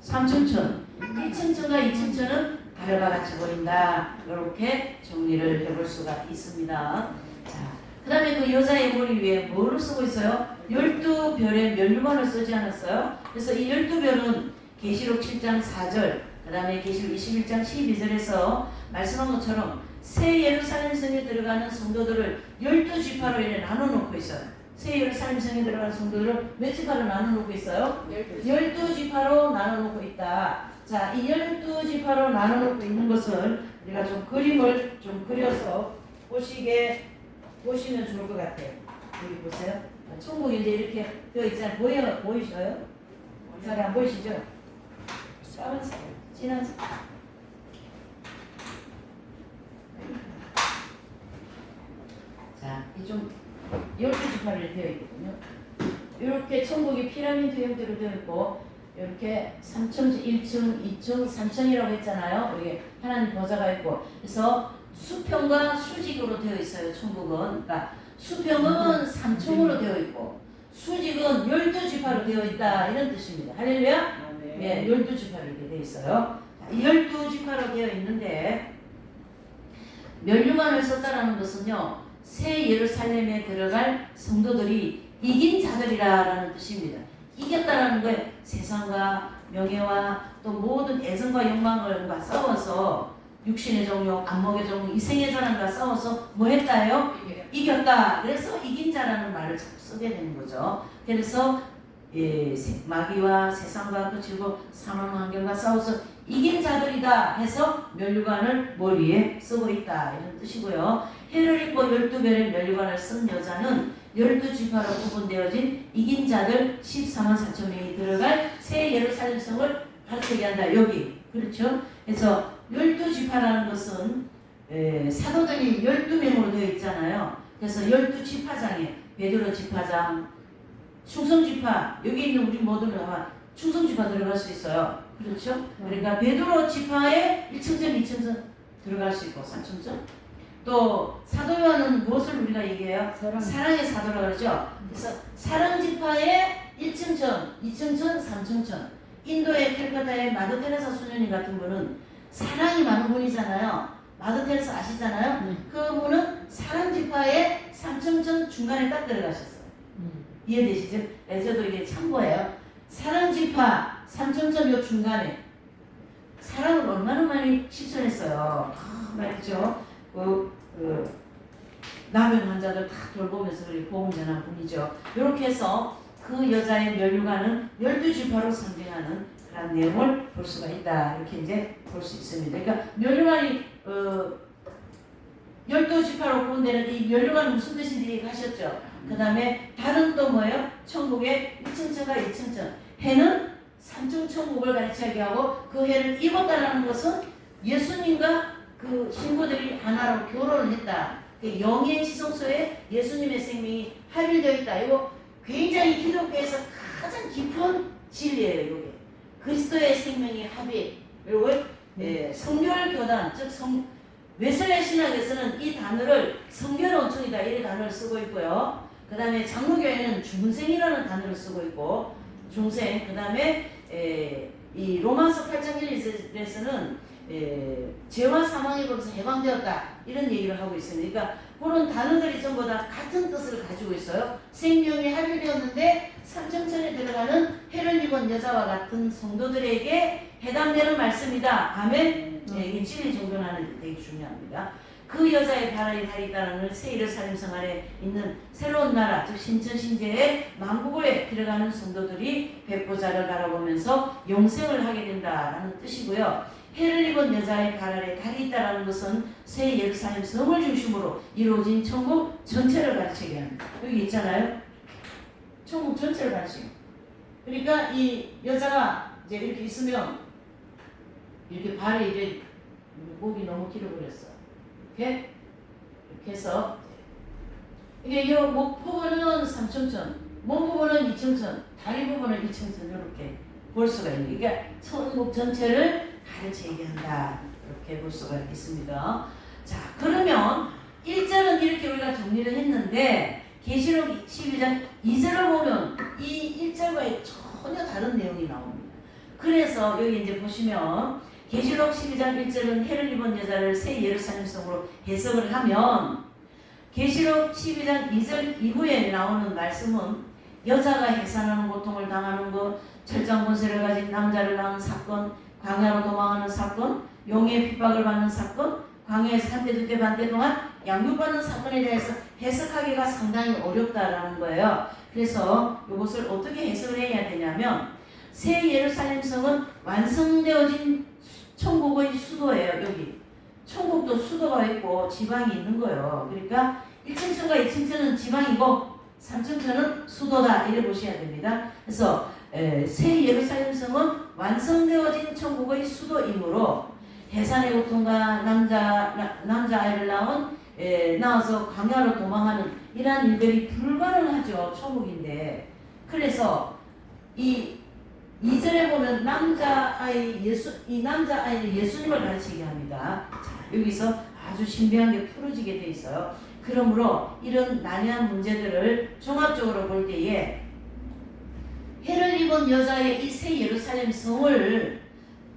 3층천. 1층천과 2층천은 달과 같이 보인다. 이렇게 정리를 해볼 수가 있습니다. 자, 그 다음에 그 여자의 머리 위에 뭐를 쓰고 있어요? 12별의 면류관을 쓰지 않았어요? 그래서 이 12별은 계시록 7장 4절, 그 다음에 계시록 21장 12절에서 말씀한 것처럼 새 예루살렘 성에 들어가는 성도들을 12지파로 이렇게 나눠놓고 있어요. 새 예루살렘 성에 들어가는 성도들을 몇 지파로 나눠놓고 있어요? 12지파로 나눠놓고 있다. 자, 이 12지파로 나눠놓고 있는 것을 우리가 좀 그림을 좀 그려서 보시면 좋을 것 같아요. 여기 보세요. 천국이 이제 이렇게 되어 있잖아요. 보이셔요? 잘 안 보이시죠? 까만색, 진한색. 자, 이 좀 12지파로 되어 있거든요. 이렇게 천국이 피라미드 형태로 되어 있고, 이렇게 3층, 1층, 2층, 3층이라고 했잖아요. 여기 하나님 보좌가 있고, 그래서 수평과 수직으로 되어 있어요. 천국은. 그러니까 수평은 3층으로 되어 있고, 수직은 12지파로 되어 있다. 이런 뜻입니다. 할렐루야? 네, 12지파로 이렇게 되어 있어요. 12지파로 되어 있는데, 면류관을 썼다라는 것은요, 새 예루살렘에 들어갈 성도들이 이긴 자들이라는 뜻입니다. 이겼다라는 거에 세상과 명예와 또 모든 애정과 욕망을 싸워서 육신의 정욕, 안목의 정욕, 이생의 자랑과 싸워서 뭐 했다요? 이겼다. 그래서 이긴 자라는 말을 자꾸 쓰게 되는 거죠. 그래서 마귀와 세상과 그 즐거운 상황 환경과 싸워서 이긴 자들이다 해서 면류관을 머리에 쓰고 있다 이런 뜻이고요. 해를 입고 12별의 면류관을 쓴 여자는 12지파로 구분되어진 이긴 자들 14만 4천 명이 들어갈 새 예루살렘 성을 가르치게 한다. 여기 그렇죠? 그래서 12지파라는 것은 사도들이 12명으로 되어 있잖아요. 그래서 12지파장에 베드로 지파장, 충성지파, 여기 있는 우리 모두는 아마 충성지파 들어갈 수 있어요. 그렇죠? 그러니까 베드로 지파에 1층전, 2층전 들어갈 수 있고 3층전. 또 사도 요한은 무엇을 우리가 얘기해요? 사랑의 사도라고 그러죠. 그래서 사랑지파에 1층전, 2층전, 3층전. 인도의 캘커타의 마더 테레사 수녀님 같은 분은 사랑이 많은 분이잖아요. 마더 테레사 아시잖아요. 그분은 사랑지파에 3층전 중간에 딱 들어가셨어요. 이해되시죠? 네, 저도 이게 참고예요. 사랑지파 3층전 요 중간에 사랑을 얼마나 많이 실천했어요. 말이죠. 남의 환자들 다 돌보면서 복음 전한 분이죠. 이렇게 해서 그 여자의 면류관은 12지파로 상징하는 그런 내용을 볼 수가 있다. 이렇게 이제 볼 수 있습니다. 그러니까 면류관이 12지파로 구분되는 이 면류관은 무슨 뜻인지 얘기하셨죠. 그 다음에 다른 또 뭐예요? 천국의 1층천과 2층천. 해는 3층 천국을 가르치게 하고 그 해를 입었다라는 것은 예수님과 그 신부들이 하나로 결혼을 했다. 영의 지성소에 예수님의 생명이 합일되어 있다. 이거 굉장히 기독교에서 가장 깊은 진리예요. 이게 그리스도의 생명이 합일. 그리고 성결교단, 즉 웨슬레 신학에서는 이 단어를 성결원총이다 이런 단어를 쓰고 있고요. 그 다음에 장로교회는 중생이라는 단어를 쓰고 있고 중생. 그 다음에 이 로마서 8장 1절에서는 죄와 사망에 걸려서 해방되었다 이런 얘기를 하고 있습니다. 그러니까 그런 단어들이 전부 다 같은 뜻을 가지고 있어요. 생명이 합일되었는데 삼층천에 들어가는 해를 입은 여자와 같은 성도들에게 해당되는 말씀이다. 아멘. 이게 진리 정돈하는 데 되게 중요합니다. 그 여자의 바람이 달리다라는 새 예루살렘 성 안에 있는 새로운 나라, 즉 신천신제의 만국에 들어가는 성도들이 백보자를 바라보면서 영생을 하게 된다라는 뜻이고요. 해를 입은 여자의 발 아래 달이 있다라는 것은 새 예루살렘 성을 중심으로 이루어진 천국 전체를 가르치게 합니다. 여기 있잖아요. 천국 전체를 가르치게. 그러니까 이 여자가 이제 이렇게 있으면 이렇게 발이 이제 목이 너무 길어버렸어. 이렇게 해서 이게 이 목 부분은 3층천, 몸 부분은 2층천, 다리 부분은 2층천 이렇게 볼 수가 있는. 그러니까 천국 전체를 가르치게 한다. 이렇게 볼 수가 있습니다. 자, 그러면 1절은 이렇게 우리가 정리를 했는데 계시록 12장 2절을 보면 이 1절과의 전혀 다른 내용이 나옵니다. 그래서 여기 이제 보시면 계시록 12장 1절은 해를 입은 여자를 새 예루살렘 성으로 해석을 하면 계시록 12장 2절 이후에 나오는 말씀은 여자가 해산하는 고통을 당하는 것, 철장 권세를 가진 남자를 낳은 사건, 광야로 도망하는 사건, 용의 핍박을 받는 사건, 광야에서 한때 두때 반때 동안 양육받는 사건에 대해서 해석하기가 상당히 어렵다라는 거예요. 그래서 이것을 어떻게 해석을 해야 되냐면 새 예루살렘 성은 완성되어진 천국의 수도예요. 여기 천국도 수도가 있고 지방이 있는 거예요. 그러니까 1층 천과 2층 천은 지방이고 3층 천은 수도다 이래 보셔야 됩니다. 그래서 새 예루살렘 성은 완성되어진 천국의 수도이므로 해산의 고통과 남자아이를 낳아서 광야로 도망하는 이러한 일들이 불가능하죠. 천국인데. 그래서 이 2절에 보면 이 남자아이는 예수님을 가르치게 합니다. 자, 여기서 아주 신비한 게 풀어지게 돼 있어요. 그러므로 이런 난해한 문제들을 종합적으로 볼 때에 해를 입은 여자의 이 새 예루살렘 성을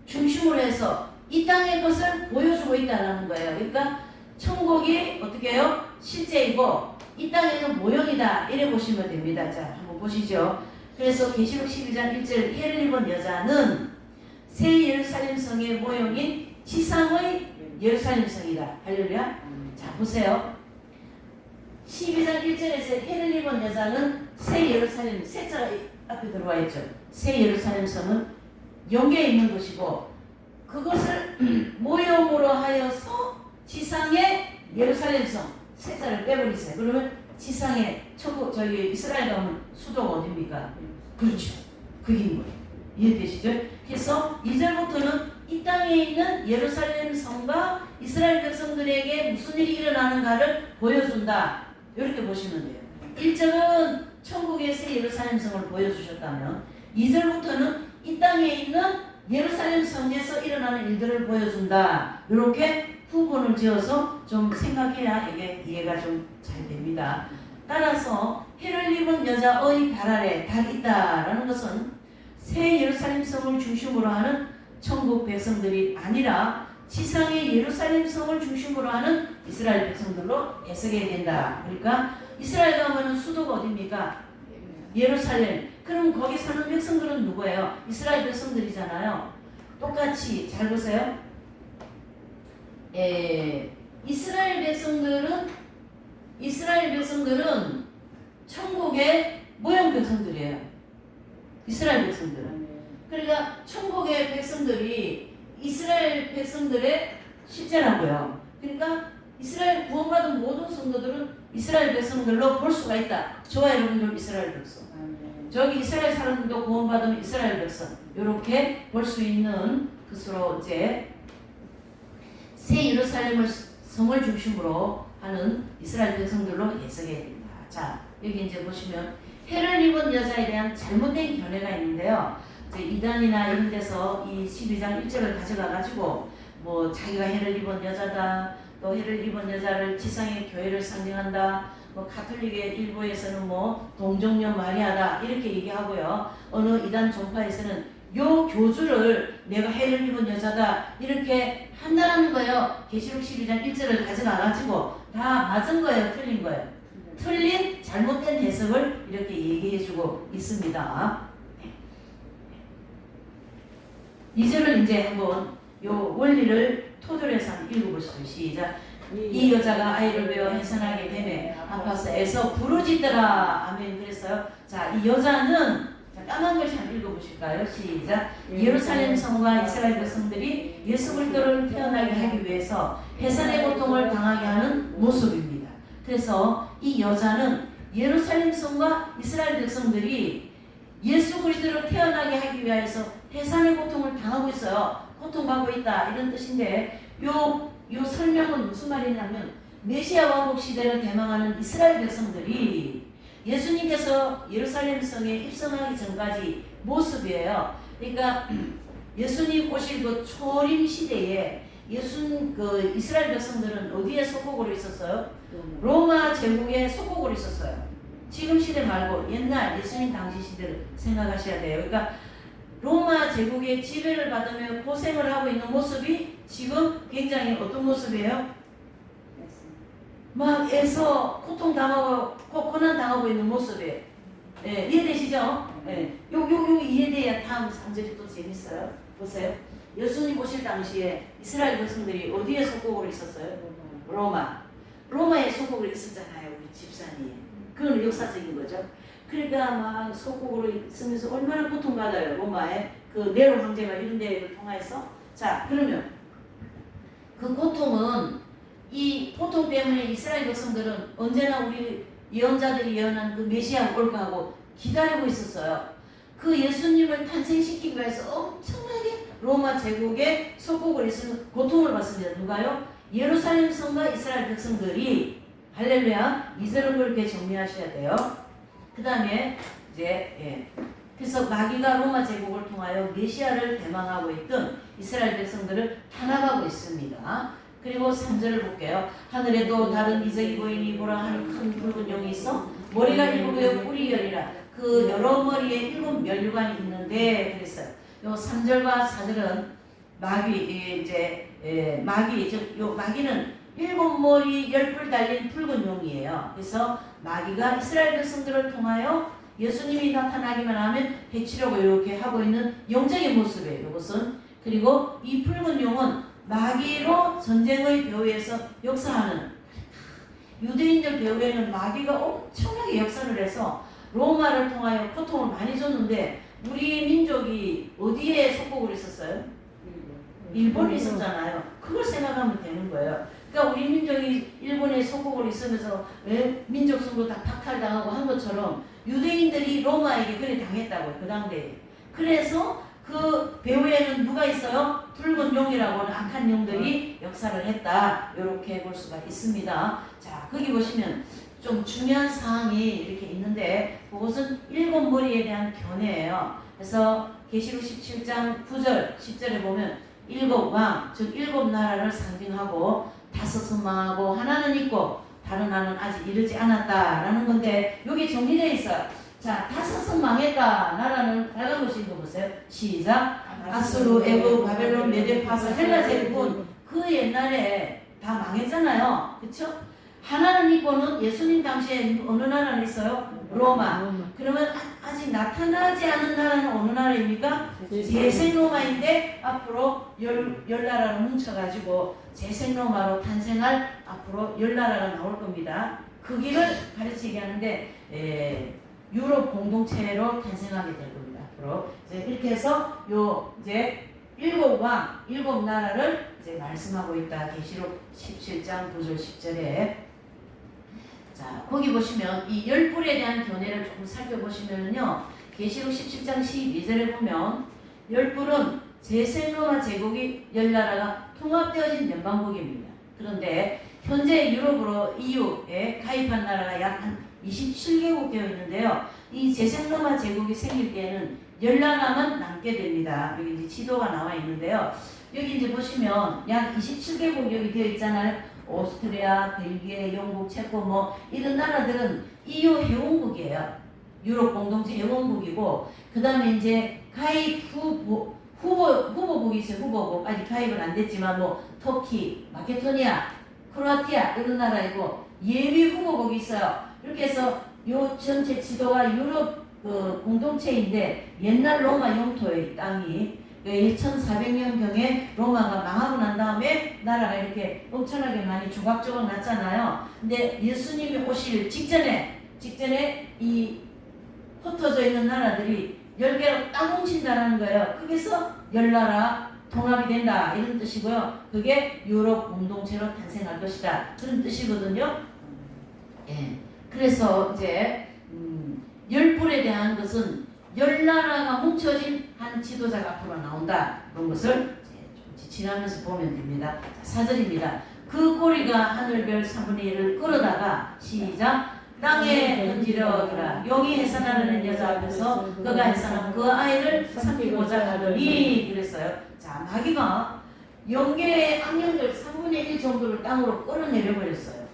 중심으로 해서 이 땅의 것을 보여주고 있다는 거예요. 그러니까 천국이 어떻게 해요? 실제이고 이 땅에는 모형이다 이래 보시면 됩니다. 자, 한번 보시죠. 그래서 계시록 12장 1절 해를 입은 여자는 새 예루살렘 성의 모형인 지상의 예루살렘 성이다. 할렐루야. 자, 보세요. 12장 1절에서 해를 입은 여자는 새 예루살렘, 새자가 앞에 들어와 있죠. 새 예루살렘 성은 영계에 있는 것이고 그것을 모형으로 하여서 지상의 예루살렘 성, 새자를 빼버리세요. 그러면 지상의 저기 이스라엘 가면 수도가 어딥니까? 그렇죠. 그게 뭐예요. 이해되시죠? 그래서 2절부터는 이 땅에 있는 예루살렘 성과 이스라엘 백성들에게 무슨 일이 일어나는가를 보여준다. 이렇게 보시면 돼요. 1절은 천국의 새 예루살렘 성을 보여주셨다면 2절부터는 이 땅에 있는 예루살렘 성에서 일어나는 일들을 보여준다. 이렇게 후본을 지어서 좀 생각해야 이게 이해가 좀 잘 됩니다. 따라서 해를 입은 여자의 발 아래 닭이 있다라는 것은 새 예루살렘 성을 중심으로 하는 천국 백성들이 아니라 지상의 예루살렘 성을 중심으로 하는 이스라엘 백성들로 해석해야 된다. 그러니까 이스라엘 가면은 수도가 어디입니까? 예루살렘. 그럼 거기 사는 백성들은 누구예요? 이스라엘 백성들이잖아요. 똑같이 잘 보세요. 이스라엘 백성들은 천국의 모형 백성들이에요. 이스라엘 백성들은. 그러니까 천국의 백성들이 이스라엘 백성들의 실제라고요. 그러니까 이스라엘 구원받은 모든 성도들은 이스라엘 백성들로 볼 수가 있다. 저와 여러분들 이스라엘 백성. 저기 이스라엘 사람들도 구원받은 이스라엘 백성. 이렇게 볼 수 있는 것으로 이제 새 예루살렘 성을 중심으로 하는 이스라엘 백성들로 해석해야 됩니다. 자, 여기 이제 보시면 해를 입은 여자에 대한 잘못된 견해가 있는데요. 이제 이단이나 이런 데서 이 12장 1절을 가져가 가지고 뭐 자기가 해를 입은 여자다, 또 해를 입은 여자를 지상의 교회를 상징한다, 뭐 가톨릭의 일부에서는 뭐 동정녀 마리아다 이렇게 얘기하고요. 어느 이단 종파에서는 요 교주를 내가 해를 입은 여자다 이렇게 한다라는 거예요. 계시록 12장 1절을 가져가 가지고 다 맞은 거예요, 틀린 거예요. 틀린 잘못된 해석을 이렇게 얘기해주고 있습니다. 2절을 이제 한번 요 원리를 토대로 해서 한번 읽어보시죠. 시작. 이 여자가 아이를 베어 해산하게 되매 아파서 애서 부르짖더라. 아멘. 그랬어요. 자, 이 여자는 까만 글씨 한번 읽어보실까요? 시작. 예루살렘 성과 이스라엘 백성들이 예수 그리스도를 태어나게 하기 위해서 해산의 고통을 당하게 하는 모습입니다. 그래서 이 여자는 예루살렘 성과 이스라엘 백성들이 예수 그리스도를 태어나게 하기 위해서 해산의 고통을 당하고 있어요. 고통받고 있다 이런 뜻인데 요 설명은 무슨 말이냐면 메시아 왕국 시대를 대망하는 이스라엘 백성들이 예수님께서 예루살렘 성에 입성하기 전까지 모습이에요. 그러니까 예수님 오실 그 초림 시대에 그 이스라엘 백성들은 어디에 속국으로 있었어요? 로마 제국의 속국으로 있었어요. 지금 시대 말고 옛날 예수님 당시 시대를 생각하셔야 돼요. 그러니까 로마 제국의 지배를 받으며 고생을 하고 있는 모습이 지금 굉장히 어떤 모습이에요? 막 애서 고통당하고 고난당하고 있는 모습이에요. 예, 이해되시죠? 예, 요 이해돼야 다음 3절이 또 재밌어요. 보세요. 예수님 오실 당시에 이스라엘 백성들이 어디에 속국으로 있었어요? 로마. 로마에 속국으로 있었잖아요. 우리 집사님. 그건 역사적인 거죠. 그러니까 막 속국으로 있으면서 얼마나 고통받아요. 로마에 그 네로 황제가 이런 데를 통해서. 자, 그러면 그 고통은 이 고통 때문에 이스라엘 백성들은 언제나 우리 예언자들이 예언한 그 메시아가 올까 하고 기다리고 있었어요. 그 예수님을 탄생시키기 위해서 엄청나게 로마 제국의 속국을 있으면 고통을 받습니다. 누가요? 예루살렘 성과 이스라엘 백성들이. 할렐루야. 이절은 그렇게 정리하셔야 돼요. 그 다음에 이제 그래서 마귀가 로마 제국을 통하여 메시아를 대망하고 있던 이스라엘 백성들을 탄압하고 있습니다. 그리고 3절을 볼게요. 하늘에도 다른 이적이 보이니 보라 하는 큰 붉은 용이 있어 머리가 7개 뿔이 열이라 그 여러 머리에 7 면류관이 있는데 그랬어요. 요 3절과 4절은 마귀 마귀는 7머리 10뿔 달린 붉은 용이에요. 그래서 마귀가 이스라엘 백성들을 통하여 예수님이 나타나기만 하면 해치려고 이렇게 하고 있는 영적인 모습이에요. 이것은. 그리고 이 붉은 용은 마귀로 전쟁의 배후에서 역사하는, 유대인들 배후에는 마귀가 엄청나게 역사를 해서 로마를 통하여 고통을 많이 줬는데 우리 민족이 어디에 속국을 있었어요? 일본에 있었잖아요. 그걸 생각하면 되는 거예요. 그러니까 우리 민족이 일본에 속국을 있으면서 왜 민족성도 다 박탈당하고 한 것처럼 유대인들이 로마에게 그래 당했다고요. 그 당대에. 그래서 그 배후에는 누가 있어요? 붉은 용이라고 하는 악한 용들이 역사를 했다. 이렇게 볼 수가 있습니다. 자, 거기 보시면 좀 중요한 사항이 이렇게 있는데 그것은 7머리에 대한 견해예요. 그래서 계시록 17장 9절 10절에 보면 7왕 즉 7나라를 상징하고 5은 망하고 하나는 있고 다른 하나는 아직 이르지 않았다라는 건데 여기 정리되어 있어요. 자, 5은 망했다. 나라는 빨간 것인 거 보세요. 시작. 아수르, 애굽, 바벨론, 메데, 파사, 헬라 제국은 그 옛날에 다 망했잖아요. 그쵸? 하나는 있고는 예수님 당시에 어느 나라는 있어요? 로마. 그러면 아직 나타나지 않은 나라는 어느 나라입니까? 재생 로마인데 앞으로 열 나라로 뭉쳐가지고 재생 로마로 탄생할 앞으로 10나라가 나올 겁니다. 그 길을 가르치게 하는데 유럽 공동체로 탄생하게 될 겁니다. 앞으로 이제 이렇게 해서 요 이제 7왕 7나라를 이제 말씀하고 있다. 계시록 17장 9절 10절에 자, 거기 보시면 이 10뿔에 대한 견해를 조금 살펴보시면요. 계시록 17장 12절에 보면 10뿔은 재생로마 제국이 10나라가 통합되어진 연방국입니다. 그런데 현재 유럽으로 EU에 가입한 나라가 약 한 27개국 되어 있는데요. 이 재생로마 제국이 생길 때에는 10나라만 남게 됩니다. 여기 이제 지도가 나와 있는데요. 여기 이제 보시면 약 27개국 여기 되어 있잖아요. 오스트리아, 벨기에, 영국, 체코 뭐 이런 나라들은 EU 회원국이에요. 유럽 공동체 회원국이고 그 다음에 이제 가입 후보국이 있어요. 후보국 아직 가입은 안 됐지만 뭐 터키, 마케도니아, 크로아티아 이런 나라이고 예비 후보국이 있어요. 이렇게 해서 요 전체 지도가 유럽 공동체인데 옛날 로마 영토의 땅이 1400년경에 로마가 망하고 난 다음에 나라가 이렇게 엄청나게 많이 조각조각 났잖아요. 근데 예수님이 오실 직전에 이 흩어져 있는 나라들이 10개로 딱 뭉친다는 거예요. 거기서 10나라 통합이 된다 이런 뜻이고요. 그게 유럽 공동체로 탄생할 것이다 그런 뜻이거든요. 예. 그래서 이제 10뿔에 대한 것은 10나라가 뭉쳐진 한 지도자가 앞으로 나온다. 그런 것을 좀 지나면서 보면 됩니다. 4절입니다. 그 꼬리가 하늘별 3분의 1을 끌어다가 시작 땅에 던지려더라. 용이 해산하려는 여자 앞에서 그가 해산하면 그 아이를 삼키고자 하더니 그랬어요. 자, 마귀가 영계의 악령들 3분의 1 정도를 땅으로 끌어내려 버렸어요.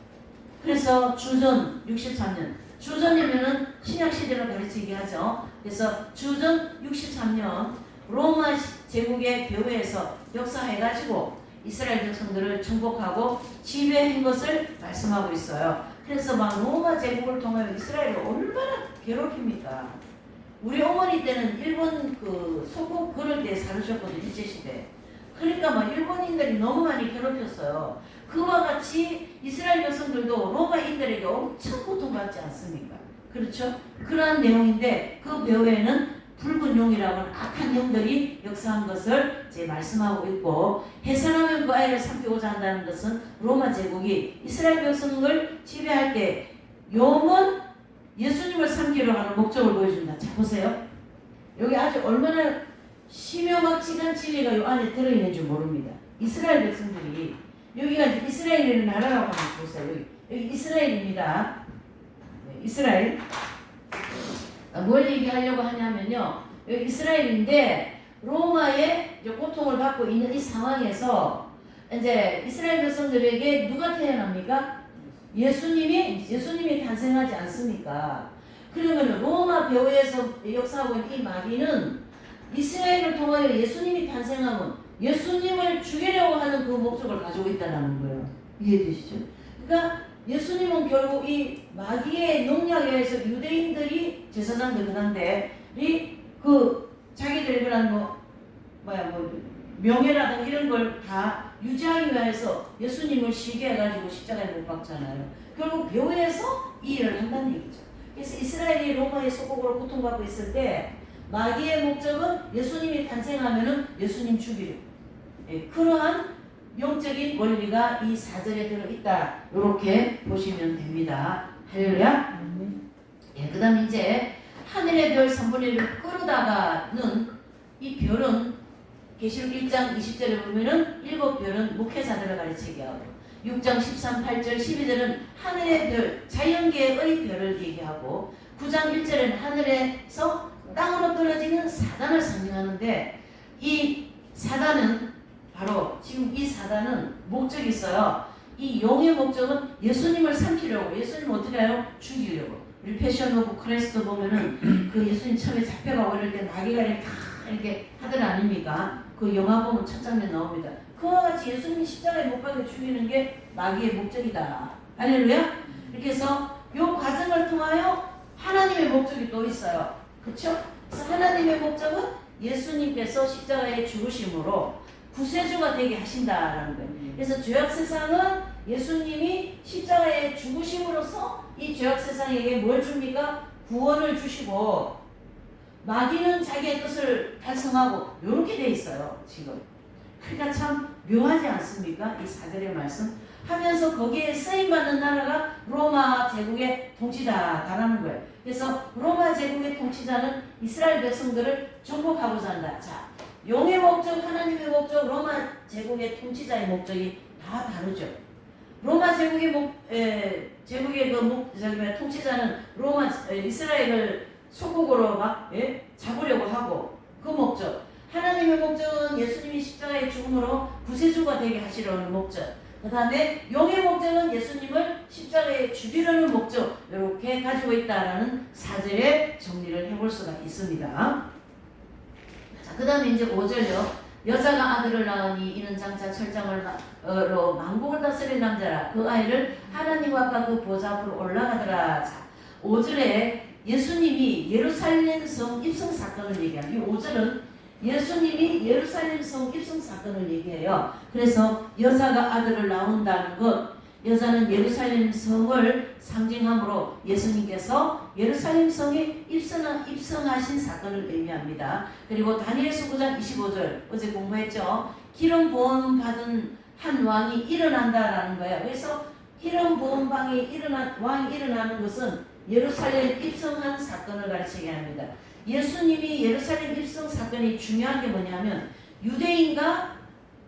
그래서 주전 63년, 주전이면은 신약시대로 가르치게 하죠. 그래서 주전 63년 로마 제국의 교회에서 역사해가지고 이스라엘 백성들을 정복하고 지배한 것을 말씀하고 있어요. 그래서 막 로마 제국을 통하여 이스라엘을 얼마나 괴롭힙니까? 우리 어머니 때는 일본 그 소국 그럴 때 살으셨거든요. 일제시대. 그러니까 막 일본인들이 너무 많이 괴롭혔어요. 그와 같이 이스라엘 백성들도 로마인들에게 엄청 고통받지 않습니까? 그렇죠? 그러한 내용인데 그 배후에는 붉은 용이라고 하는 악한 영들이 역사한 것을 이제 말씀하고 있고, 해산하면 그 아이를 삼키고자 한다는 것은 로마 제국이 이스라엘 백성을 지배할 때 용은 예수님을 삼키려 하는 목적을 보여준다. 자 보세요. 여기 아주 얼마나 심오막측한 진리가 이 안에 들어있는 줄 모릅니다. 이스라엘 백성들이, 여기가 이제 이스라엘의 나라라고 하면 보세요. 여기 이스라엘입니다. 네, 이스라엘. 뭘 얘기하려고 하냐면요, 여기 이스라엘인데 로마의 이제 고통을 받고 있는 이 상황에서 이제 이스라엘 백성들에게 누가 태어납니까? 예수님이 탄생하지 않습니까? 그러면 로마 배후에서 역사하고 있는 이 마귀는 이스라엘을 통하여 예수님이 탄생하면 예수님을 죽이려고 하는 그 목적을 가지고 있다는 거예요. 이해되시죠? 그러니까 예수님은 결국 이 마귀의 농약에 의해서 유대인들이 제사장들 그런데 그 자기들이 그런 명예라든가 이런 걸 다 유지하기 위해서 예수님을 시게 해가지고 십자가에 못 박잖아요. 결국 교회에서 이 일을 한다는 얘기죠. 그래서 이스라엘이 로마의 소국으로 고통받고 있을 때 마귀의 목적은 예수님이 탄생하면은 예수님 죽이려. 예, 그러한 영적인 원리가 이 4절에 들어있다. 이렇게 보시면 됩니다. 할렐루야. 예, 그 다음 이제 하늘의 별 3분의 1을 끌어다가는 이 별은 계시록 1장 20절에 보면은 7별은 목회자들을 가르치게 하고 6장 13, 8절, 12절은 하늘의 별, 자연계의 별을 얘기하고 9장 1절에는 하늘에서 땅으로 떨어지는 사단을 상징하는데 이 사단은 바로 지금 이 사단은 목적이 있어요. 이 용의 목적은 예수님을 삼키려고, 예수님 어떻게 해요? 죽이려고. 우리 패션 오브 크리스트 보면은 그 예수님 처음에 잡혀가고 이럴 때 마귀가 이렇게 하들 아닙니까? 그 영화 보면 첫 장면 나옵니다. 그와 같이 예수님이 십자가에 못 박혀 죽이는 게 마귀의 목적이다. 할렐루야? 이렇게 해서 이 과정을 통하여 하나님의 목적이 또 있어요. 그렇죠? 그래서 하나님의 목적은 예수님께서 십자가에 죽으심으로 구세주가 되게 하신다라는 거예요. 그래서 죄악 세상은 예수님이 십자가에 죽으심으로써 이 죄악 세상에게 뭘 줍니까? 구원을 주시고, 마귀는 자기의 뜻을 달성하고 이렇게 돼 있어요. 지금. 그러니까 참 묘하지 않습니까? 이 4절의 말씀 하면서 거기에 쓰임받는 나라가 로마 제국의 통치자다라는 거예요. 그래서 로마 제국의 통치자는 이스라엘 백성들을 정복하고자 한다. 자, 용의 목적, 하나님의 목적, 로마 제국의 통치자의 목적이 다 다르죠. 로마 제국의 통치자는 이스라엘을 소국으로 막 잡으려고 하고 그 목적. 하나님의 목적은 예수님이 십자가의 죽음으로 구세주가 되게 하시려는 목적. 그 다음에 용의 목적은 예수님을 십자가에 죽이려는 목적. 이렇게 가지고 있다라는 4절의 정리를 해볼 수가 있습니다. 자, 그 다음에 이제 5절요. 여자가 아들을 낳으니 이는 장차 철장으로 만국을 다스릴 남자라. 그 아이를 하나님과 아까 그 보좌 앞으로 올라가더라. 자, 5절에 예수님이 예루살렘 성 입성 사건을 얘기합니다. 이 5절은 예수님이 예루살렘 성 입성 사건을 얘기해요. 그래서 여자가 아들을 낳는다는 것, 여자는 예루살렘 성을 상징함으로 예수님께서 예루살렘 성에 입성하신 사건을 의미합니다. 그리고 다니엘서 9장 25절 어제 공부했죠. 기름 부음 받은 한 왕이 일어난다라는 거예요. 그래서 기름 부음 왕이 일어나는 것은 예루살렘 입성한 사건을 가르치게 합니다. 예수님이 예루살렘 입성 사건이 중요한 게 뭐냐면 유대인과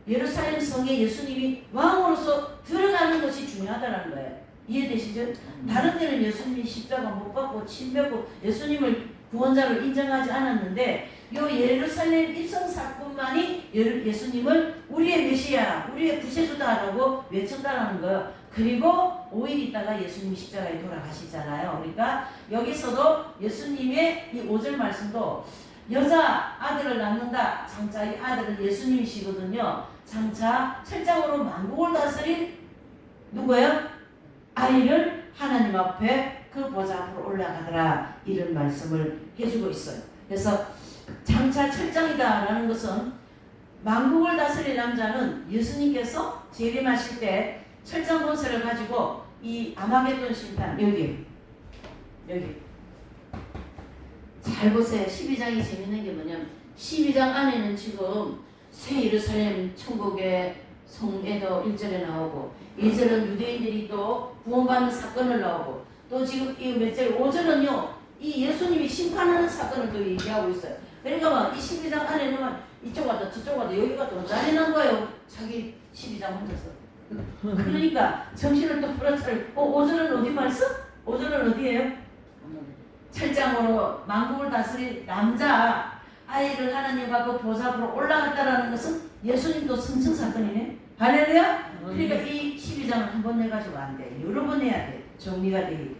예루살렘 성에 예수님이 왕으로서 들어가는 것이 중요하다는 거예요. 이해되시죠? 다른 데는 예수님이 십자가 못 받고 침 뱉고 예수님을 구원자로 인정하지 않았는데 요 예루살렘 입성 사건만이 예수님을 우리의 메시아, 우리의 구세주다라고 외쳤다라는 거예요. 그리고 5일 있다가 예수님이 십자가에 돌아가시잖아요. 그러니까 여기서도 예수님의 이 5절 말씀도 여자 아들을 낳는다. 장차 이 아들은 예수님이시거든요. 장차 철장으로 만국을 다스릴 누구예요? 아이를 하나님 앞에 그 보좌 앞으로 올라가더라. 이런 말씀을 해주고 있어요. 그래서 장차 철장이다라는 것은 만국을 다스릴 남자는 예수님께서 재림하실 때 철장 권세를 가지고 이 아마겟돈 심판 여기 잘 보세요. 12장이 재밌는 게 뭐냐면 12장 안에는 지금 새 예루살렘 천국의 성에도 1절에 나오고 2절은 유대인들이 또 구원받는 사건을 나오고 또 지금 이 몇 절 5절은요 이 예수님이 심판하는 사건을 또 얘기하고 있어요. 그러니까 이 12장 안에는 이쪽 왔다 저쪽 왔다 여기 갔다 난리난 거예요. 자기 12장 혼자서. 그러니까 정신을 또 풀어차리고 5절은 어디 말씀? 5절은 어디예요? 철장으로 만국을 다스릴 남자 아이를 하나님과 그 보좌 앞으로 올라갔다라는 것은 예수님도 승천 사건이네. 할렐루야. 그러니까 이 12장을 한 번 내가지고 안 돼. 여러 번 해야 돼. 정리가 되기 때문에.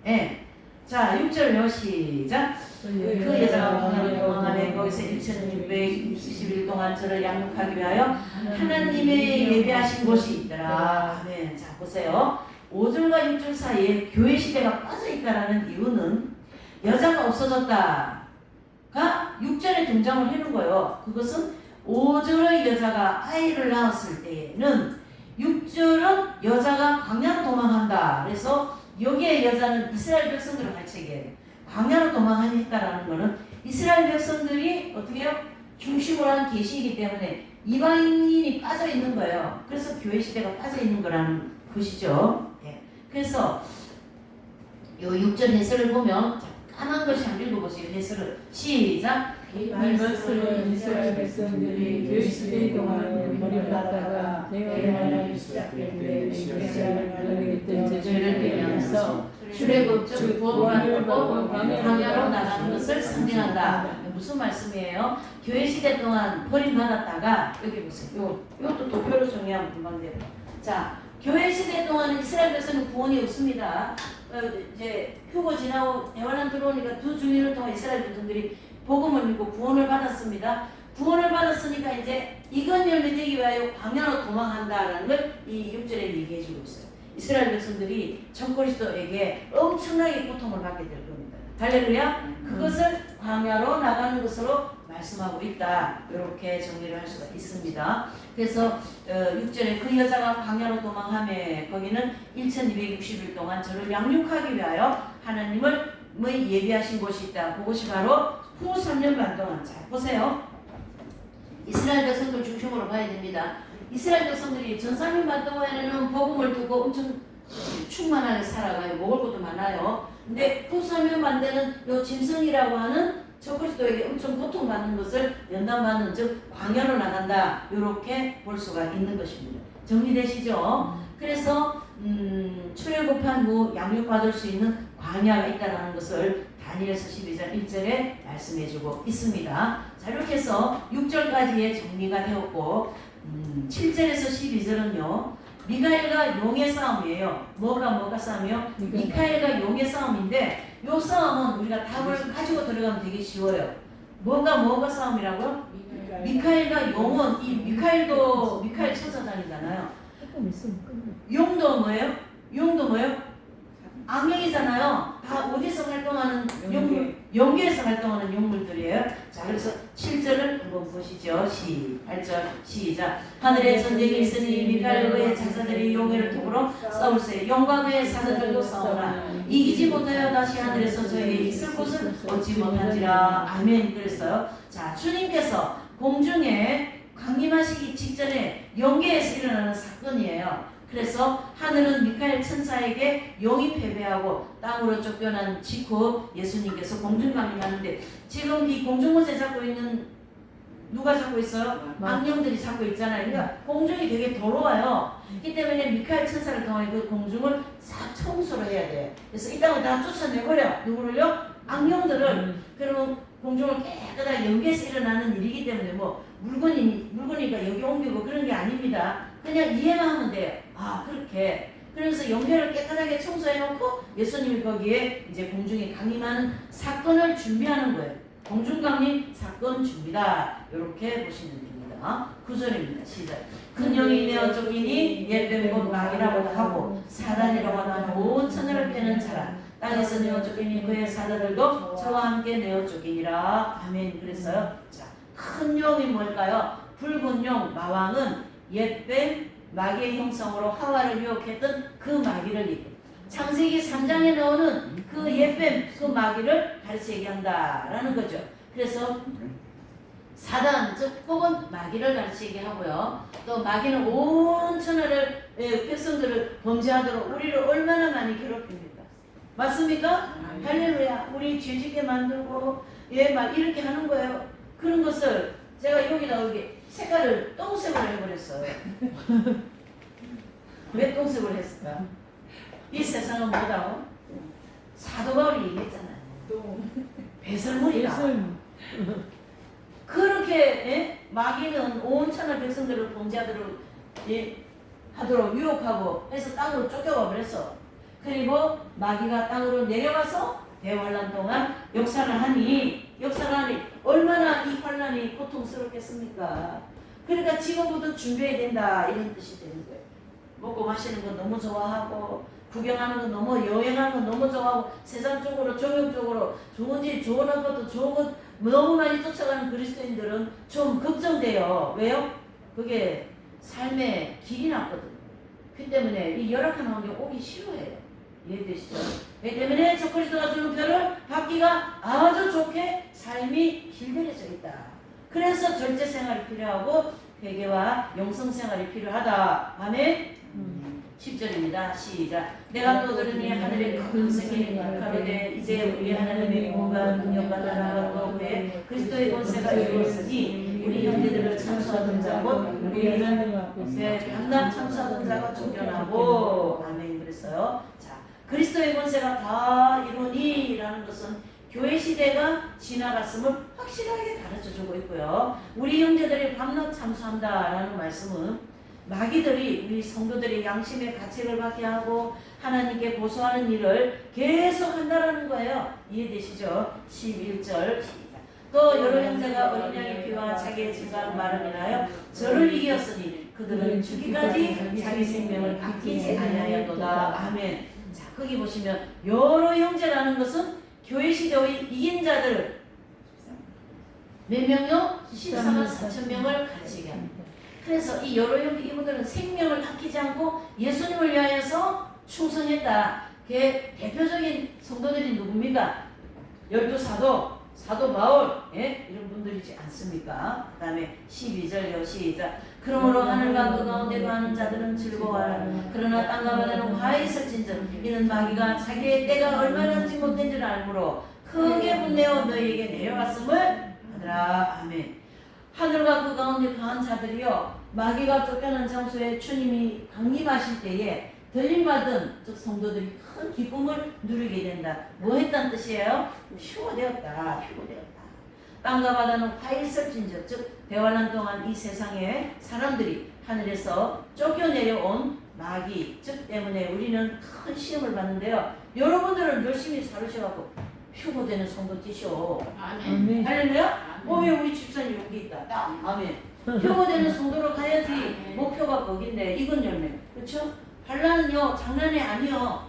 예. 자 6절요 시작. 그 여자가 광야로 도망하며 거기서 1660일 동안 저를 양육하기 위하여 하나님의 예배하신 곳이 있더라. 아멘. 자 보세요. 5절과 6절 사이에 교회 시대가 빠져있다라는 이유는 여자가 없어졌다가 6절에 등장을 해놓은 거예요. 그것은 5절의 여자가 아이를 낳았을 때에는 6절은 여자가 광야로 도망한다. 그래서 여기에 여자는 이스라엘 백성들을 가르치게 광야로 도망하니까라는 거는 이스라엘 백성들이 어떻게 해요? 중심으로 한 계시이기 때문에 이방인이 빠져 있는 거예요. 그래서 교회 시대가 빠져 있는 거라는 것이죠. 예. 그래서 요 6절 해설을 보면 까만 것이 한번 읽어보세요. 해설을 시작. 이 말씀은 이스라엘 백성들이 교회 시대 동안 머리를 받다가 대언하기 시작할 때 이스라엘 말하겠던 죄를 대면서 출애굽 즉 구원을 받고 광야로 나가는 것을 상징한다. 무슨 말씀이에요? 교회 시대 동안 버림받았다가 여기 보세요. 이것도 도표로 정리하면 금방 돼요. 자, 교회 시대 동안 이스라엘 백성은 구원이 없습니다. 이제 휴거 지나고 대환란 들어오니까 두 주민을 통해 이스라엘 백성들이 복음을 믿고 구원을 받았습니다. 구원을 받았으니까 이제 이건 열매 되기 위하여 광야로 도망한다라는 걸 이 6절에 얘기해주고 있어요. 이스라엘 백성들이 전그리스도에게 엄청나게 고통을 받게 될 겁니다. 할렐루야. 그것을 광야로 나가는 것으로 말씀하고 있다. 이렇게 정리를 할 수가 있습니다. 그래서 6절에 그 여자가 광야로 도망하며 거기는 1260일 동안 저를 양육하기 위하여 하나님을 예비하신 곳이 있다. 그것이 바로 후 3년 반 동안. 자 보세요. 이스라엘 백성들 중심으로 봐야 됩니다. 이스라엘 백성들이 전 3년 반 동안에는 복음을 두고 엄청 충만하게 살아가요. 먹을 것도 많아요. 근데 후 3년 반 때는 요 짐승이라고 하는 적그리스도에게 엄청 고통받는 것을 연단받는 즉 광야로 나간다. 이렇게 볼 수가 있는 것입니다. 정리되시죠? 그래서 출애굽한 후 양육받을 수 있는 광야가 있다는 것을 다니엘서 12장 1절에 말씀해주고 있습니다. 자 이렇게 해서 6절까지의 정리가 되었고 7절에서 12절은요. 미가엘과 용의 싸움이에요. 뭐가 싸움이요? 미카엘과 용의 싸움인데 이 싸움은 우리가 답을 가지고 들어가면 되게 쉬워요. 뭐가 싸움이라고요? 미카엘과 용은 이 미카엘도 미카엘 천사장이잖아요. 용도 뭐예요? 악령이잖아요. 다 어디서 활동하는 용물, 영계에서 활동하는 용물들이에요. 자, 그래서 7절을 한번 보시죠. 8절 시작. 하늘에 전쟁이 있으니 미카엘 그의 천사들이 용의 톱으로 싸울세. 용과 그의 사자들도 싸우라. 이기지 못하여 다시 하늘에서 저에게 있을 곳을 얻지 못한지라. 아멘. 그랬어요. 자, 주님께서 공중에 강림하시기 직전에 영계에서 일어나는 사건이에요. 그래서 하늘은 미카엘 천사에게 용이 패배하고 땅으로 쫓겨난 직후 예수님께서 공중 강림하는데 지금 이 공중곳에 잡고 있는 누가 잡고 있어요? 악령들이 잡고 있잖아요. 그러니까 공중이 되게 더러워요. 그렇기 때문에 미카엘 천사를 통해 그 공중을 싹 청소를 해야 돼요. 그래서 이 땅을 다 쫓아내버려. 누구를요? 악령들을 그러면 공중을 깨끗하게 연기해서 일어나는 일이기 때문에 뭐 물건이니까 여기 옮기고 그런 게 아닙니다. 그냥 이해만 하면 돼요. 아 그렇게. 그래서 연결을 깨끗하게 청소해놓고 예수님이 거기에 이제 공중에 강림하는 사건을 준비하는 거예요. 공중 강림 사건 준비다. 이렇게 보시면 됩니다. 9절입니다. 시작. 큰 영이 내어 쫓기니 옛뱀 곧 마귀라고도 하고 사단이라고 하는 온 천하를 빼는 자라. 땅에서 내어 쫓기니 그의 사자들도 저와 함께 내어 쫓기니라. 아멘. 그랬어요. 자, 큰 용이 뭘까요? 붉은 용 마왕은 옛뱀 마귀의 형성으로 하와를 유혹했던 그 마귀를 이끌고 창세기 3장에 나오는 그 옛뱀 그 마귀를 가르쳐 얘기한다라는 거죠. 그래서 사단 즉 혹은 마귀를 가르쳐 얘기하고요. 또 마귀는 온 천하를 백성들을 범죄하도록 우리를 얼마나 많이 괴롭힙니까? 맞습니까? 할렐루야. 우리 죄짓게 만들고 막 이렇게 하는 거예요. 그런 것을 제가 여기다 여기 색깔을 똥색으로 해버렸어요. 왜 똥색으로 했을까? 이 세상은 뭐다고? 사도 바울이 얘기했잖아요. 배설물이다. 그렇게 마귀는 온 천하 백성들을 범죄하도록 하도록 유혹하고 해서 땅으로 쫓겨가 버렸어. 그리고 마귀가 땅으로 내려가서 대환란 동안 역사를 하니 얼마나 이 환란이 고통스럽겠습니까? 그러니까 지금부터 준비해야 된다 이런 뜻이 되는 거예요. 먹고 마시는 거 너무 좋아하고 구경하는 거 너무 여행하는 거 너무 좋아하고 세상 쪽으로 정욕적으로 좋은 집 좋은 아파트 좋은 것 너무 많이 쫓아가는 그리스도인들은 좀 걱정돼요. 왜요? 그게 삶의 길이 났거든요. 그 때문에 이 열악한 환경 오기 싫어해요. 이해되시죠? 그 때문에 저 그리스도가 주는 표를 받기가 아주 좋게 삶이 길들여져 있다. 그래서 절제 생활이 필요하고 회개와 영성 생활이 필요하다. 아멘. 10절입니다. 시작. 내가 또 들으니 하늘의 큰 승리 가로되 이제 우리 하나님의 공과 능력과 나라가 또 그의 그리스도의 권세가 이루었으니 우리 형제들을 참수하던 자고 우리 하나님 앞에 밤낮 참수하던 자가 쫓겨나고 아멘. 그랬어요. 자, 그리스도의 권세가 다 이루니라는 것은 교회 시대가 지나갔음을 확실하게 가르쳐주고 있고요. 우리 형제들이 밤낮 참수한다라는 말씀은 마귀들이 우리 성도들의 양심의 가책을 받게 하고 하나님께 고소하는 일을 계속 한다라는 거예요. 이해되시죠? 11절 또 여러 형제가 어린 양의 피와 자기의 증거하는 말을 인하여 저를 이겼으니 그들은 죽기까지 자기 생명을 아끼지 아니하였도다. 아멘. 자, 거기 보시면 여러 형제라는 것은 교회 시대의 이긴 자들 몇 명요? 14만 4천 명을 가르치게 합니다. 그래서 이 여러 형제 이분들은 생명을 아끼지 않고 예수님을 위하여서 충성했다. 그게 대표적인 성도들이 누굽니까? 12사도, 사도 바울 이런 분들이지 않습니까? 그 다음에 12절요. 시작. 그러므로 하늘과 그 가운데 거하는 자들은 즐거워하라. 그러나 땅과 바다는 화해 있을진즉 이는 마귀가 자기의 때가 얼마나 못된 줄 알므로 크게 분내어 너희에게 내려갔음을 하더라. 아멘. 하늘과 그 가운데 거한 자들이요 마귀가 쫓겨난 장소에 주님이 강림하실 때에 들림받은 즉 성도들이 큰 기쁨을 누리게 된다. 뭐 했다는 뜻이에요? 휴거되었다. 땅과 바다는 화일설진즉 즉 대환란 동안 이 세상에 사람들이 하늘에서 쫓겨내려온 마귀 즉 때문에 우리는 큰 시험을 받는데요. 여러분들은 열심히 살으셔갖고 휴거되는 성도 되셔. 아멘. 할렐루야. 왜 우리 집사님 여기 있다. 아멘. 휴거되는 성도로 가야지. 목표가 거긴데 이건 열매. 그렇죠? 환란은요 장난이 아니요.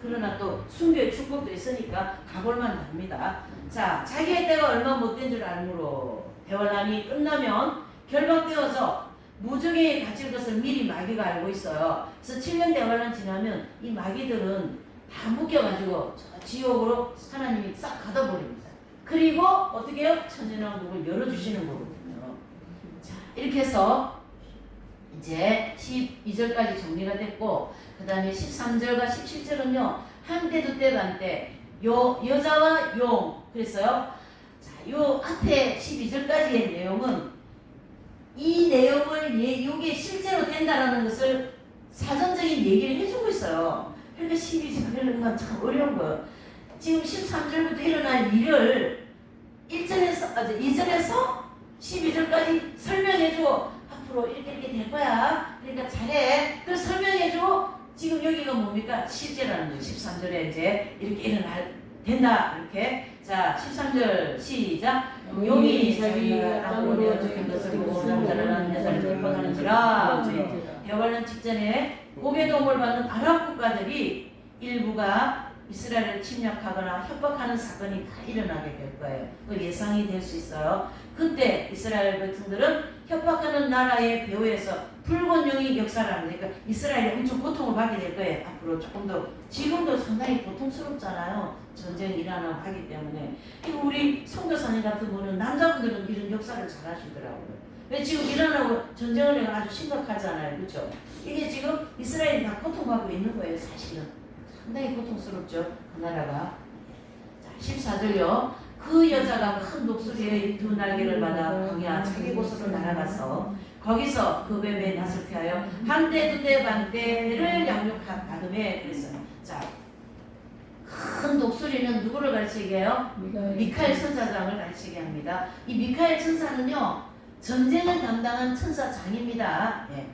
그러나 또 순교의 축복도 있으니까 가볼만 합니다. 자, 자기의 때가 얼마 못된 줄 알므로 대환란이 끝나면 결박되어서 무적에 갇힐 것을 미리 마귀가 알고 있어요. 그래서 7년 대환란 지나면 이 마귀들은 다 묶여가지고 지옥으로 하나님이 싹 가둬버립니다. 그리고 어떻게 해요? 천년왕국을 열어주시는 거거든요. 자, 이렇게 해서 이제 12절까지 정리가 됐고 그 다음에 13절과 17절은요 한때 두때 반때 여자와 용 그랬어요. 자, 요 앞에 12절까지의 내용은 이 내용을 이게 실제로 된다라는 것을 사전적인 얘기를 해주고 있어요. 그러니까 12절은 참 어려운 거예요. 지금 13절부터 일어날 일을 2절에서 12절까지 설명해줘. 앞으로 이렇게 될 거야. 그러니까 잘해. 그 설명해줘. 지금 여기가 뭡니까? 실제라는 거예요. 13절에 이제 이렇게 일어날 된다. 이렇게. 자, 13절 시작. 용이 자기가 땅으로 적힌 것을 보고 남자는 여자를 핍박하는지라. 대화하는 직전에 고개동을 받는 아랍 국가들이 일부가 이스라엘을 침략하거나 협박하는 사건이 다 일어나게 될 거예요. 그 예상이 될 수 있어요. 그때 이스라엘 백성들은 협박하는 나라의 배후에서 붉은 용이 역사를 합니다. 그러니까 이스라엘이 엄청 고통을 받게 될 거예요. 앞으로 조금 더. 지금도 상당히 고통스럽잖아요. 전쟁이 일어나고 하기 때문에. 그리고 우리 선교사님 같은 분은 남자분들은 이런 역사를 잘 하시더라고요. 왜 지금 일어나고 전쟁을 해가 아주 심각하잖아요. 그렇죠? 이게 지금 이스라엘이 다 고통받고 있는 거예요. 사실은. 상당히 고통스럽죠. 그 나라가. 자, 14절요. 그 여자가 큰 독수리의 두 날개를 받아 광야 자기 곳으로 날아가서 거기서 그 뱀의 낯을 피하여 한 대, 두 대, 반 대를 양육받음에 그랬어요. 자, 큰 독수리는 누구를 가르치게 해요? 미카엘 천사장을 가르치게 합니다. 이 미카엘 천사는요, 전쟁을 담당한 천사장입니다. 예.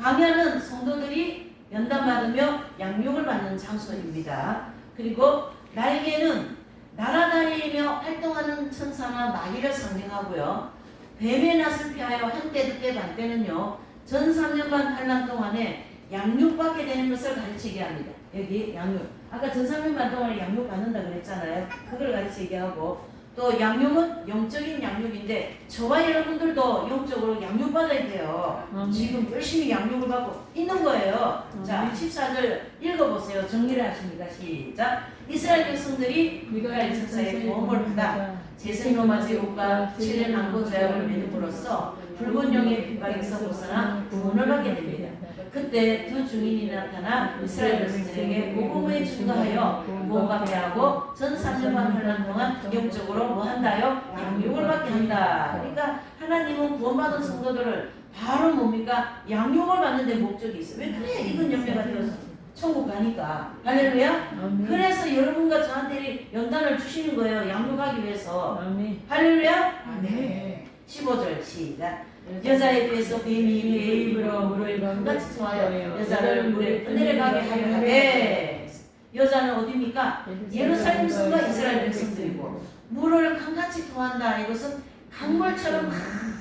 광야는 성도들이 연단받으며 양육을 받는 장소입니다. 그리고 날개는 날아다니며 활동하는 천사나 마귀를 상징하고요. 뱀의 낯을 피하여 한때 두때 반때는요. 전 3년간 환란 동안에 양육받게 되는 것을 가르치게 합니다. 여기 양육. 아까 전 3년간 동안에 양육받는다 그랬잖아요. 그걸 가르치게 하고 또 양육은 영적인 양육인데 저와 여러분들도 영적으로 양육받아야 돼요. 지금 열심히 양육을 받고 있는 거예요. 자, 14절 읽어보세요. 정리를 하십니까? 시작. 이스라엘 백성들이 미가엘 천사의 도움을 받아 제사로마 제국과 7년 안고 죄악을 믿음으로써 붉은 용의 핍박에서 벗어나 구원을 받게 됩니다. 그때 두 증인이 나타나 이스라엘 백성들에게 복음을 증거하여 구원받게 하고 전 3년간 환란 동안 영적으로 뭐 한다요? 양육을 받게 한다. 그러니까 하나님은 구원받은 성도들을 바로 뭡니까? 양육을 받는 데 목적이 있어요. 왜 그래? 이건 연매가 되어서 천국 가니까. 할렐루야? 그래서 여러분과 저한테 연단을 주시는 거예요. 양육하기 위해서. 할렐루야? 네. 15절 시작. 여자에 비해서 뱀이 내 입으로 물을 강같이 좋아요. 여자를 물에 떠내려가게 하려 하되 여자는 어디입니까? 예루살렘 성과 이스라엘 백성들이고 물을 강같이 토한다. 이것은 강물처럼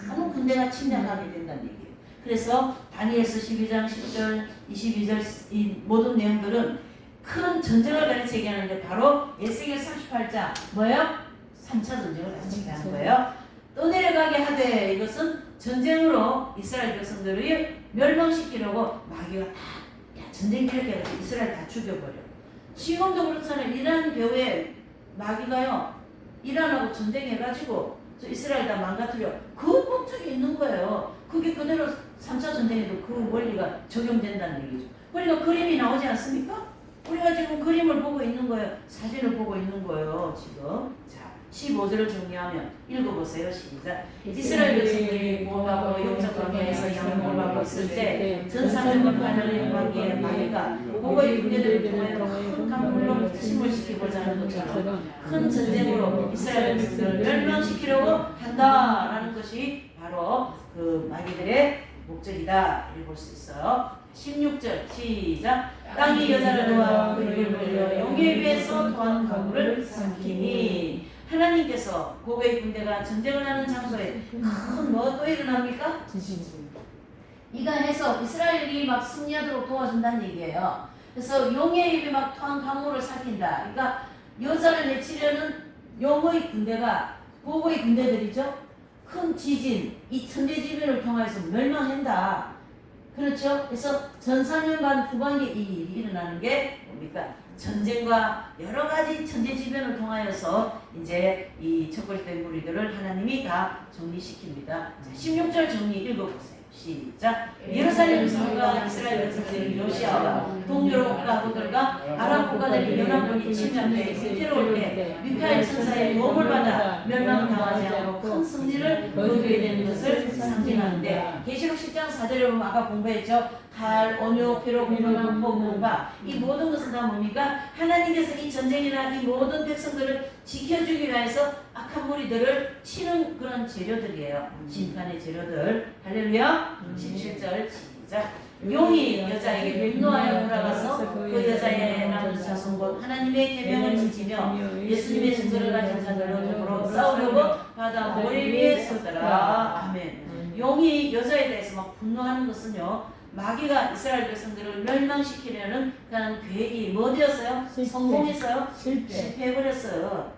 많은 군대가 침략하게 된다는 얘기예요. 그래서 다니엘서 12장 10절 22절 이 모든 내용들은 큰 전쟁을 가르치게 하는데 바로 에스겔 38장 뭐예요? 3차 전쟁을 가르치게 하는 거예요. 떠내려가게 하되 이것은 전쟁으로 이스라엘 백성들을 멸망시키려고 마귀가 다 전쟁 이렇게 해서 이스라엘 다 죽여버려. 지금도 그렇잖아요. 이란 배후에 마귀가요. 이란하고 전쟁해가지고 이스라엘 다 망가뜨려. 그 목적이 있는 거예요. 그게 그대로 3차 전쟁에도 그 원리가 적용된다는 얘기죠. 그러니까 그림이 나오지 않습니까? 우리가 지금 그림을 보고 있는 거예요. 사진을 보고 있는 거예요. 지금. 자, 15절을 정리하면 읽어보세요. 시작. 이스라엘 백성들이 모압과 영적 관계에서 양육을 받고 있을 때 전사적인 하나님의 관계에 마귀가 고거의 군대들을 통해 큰 강물로 침을 시키고자 하는 것처럼 큰 전쟁으로 이스라엘 백성들을 멸망시키려고 한다라는 것이 바로 그 마귀들의 목적이다. 이렇게 볼 수 있어요. 16절 시작. 땅이 여자를 놓아 그를 물려 용에 비해서 또한 강물을 삼키니 하나님께서 고거의 군대가 전쟁을 하는 장소에 큰 뭐 또 일어납니까? 이가 해서 이스라엘이 막 승리하도록 도와준다는 얘기예요. 그래서 용의 입이 막 토한 강물을 삼킨다. 그러니까 여자를 내치려는 용의 군대가 고거의 군대들이죠. 큰 지진, 이 천재지변을 통해서 멸망한다. 그렇죠? 그래서 전 4년간 후반기에 이 일이 일어나는 게 뭡니까? 전쟁과 여러 가지 천재지변을 통하여서 이제 이 첫 번째 무리들을 하나님이 다 정리시킵니다. 자, 16절 정리 읽어보세요. 시작. 예루살렘 성과 이스라엘 백성들이 러시아와 동유럽 국가들과 아랍 국가들이 연합군이 침략해 위태로울 때 미카엘 천사의 도움을 받아 멸망당하지 않고 큰 승리를 거두게 되는 것을 상징하는데, 계시록 10장 4절에 보면 아까 공부했죠. 칼, 온유, 피로, 공명한 폭풍과 이 모든 것은 다 뭡니까? 하나님께서 이 전쟁이나 이 모든 백성들을 지켜주기 위해서 악한 무리들을 치는 그런 재료들이에요. 심판의 재료들. 할렐루야. 17절 시작. 용이 여자에게 분노하여 돌아가서 그 여자의 남은 자손 곧 하나님의 계명을 지키며 예수님의 증거를 가진 자들로 더불어 싸우려고 바다 모래 위에 섰더라. 아멘. 용이 여자에 대해서 막 분노하는 것은요, 마귀가 이스라엘 백성들을 멸망시키려는 그런 계획이 뭐 되었어요? 성공했어요? 실패해버렸어요.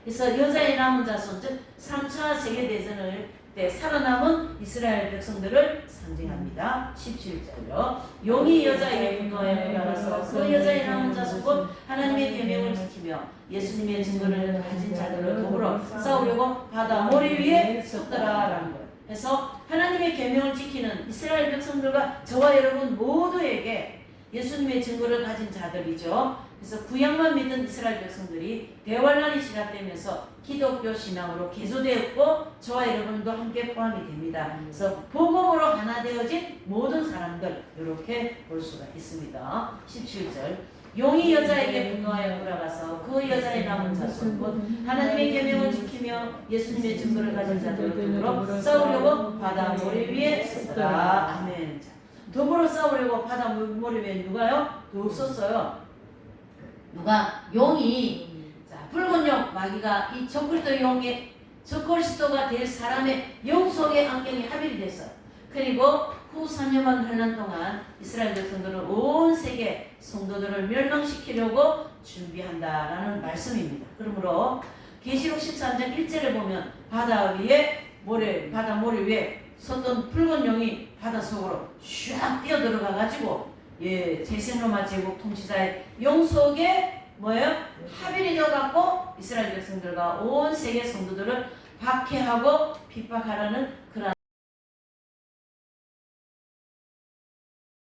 그래서 여자의 남은 자손, 즉 3차 세계대전을 때 살아남은 이스라엘 백성들을 상징합니다. 17절요. 용이 여자에게 분노하여 돌아가서 그 여자의 남은 자손 곧 하나님의 계명을 지키며 예수님의 증거를 가진 자들로 더불어 싸우려고 바다 모래 위에 섰더라라는 거예요. 그래서 하나님의 계명을 지키는 이스라엘 백성들과 저와 여러분 모두에게 예수님의 증거를 가진 자들이죠. 그래서 구약만 믿는 이스라엘 백성들이 대환란이 시작되면서 기독교 신앙으로 개조되었고 저와 여러분도 함께 포함이 됩니다. 그래서 복음으로 하나 되어진 모든 사람들, 이렇게 볼 수가 있습니다. 17절. 용이 여자에게 분노하여 돌아가서 그 여자의 남은 자손 곧 하나님의 계명을 지키며 예수님의 증거를 가진 자들로 더불어 싸우려고 바다 모래 위에 섰더라. 아멘. 자, 더불어 싸우려고 바다 모래 위에 누가요? 더욱 섰어요. 누가? 용이. 자, 붉은 용, 마귀가 이 적그리스도 용의 적그리스도가 될 사람의 영 속에 안경이 합일이 됐어요. 그리고 후 3년만 흘러 동안 이스라엘 백성들은 온 세계 성도들을 멸망시키려고 준비한다라는 말씀입니다. 그러므로 계시록 13장 1절을 보면 바다 모래 위에 섰던 붉은 용이 바다 속으로 슉 뛰어들어가 가지고 제생로마 제국 통치자의 영 속에 뭐예요? 합일이 되어 갖고 이스라엘 백성들과 온 세계 성도들을 박해하고 핍박하라는 그런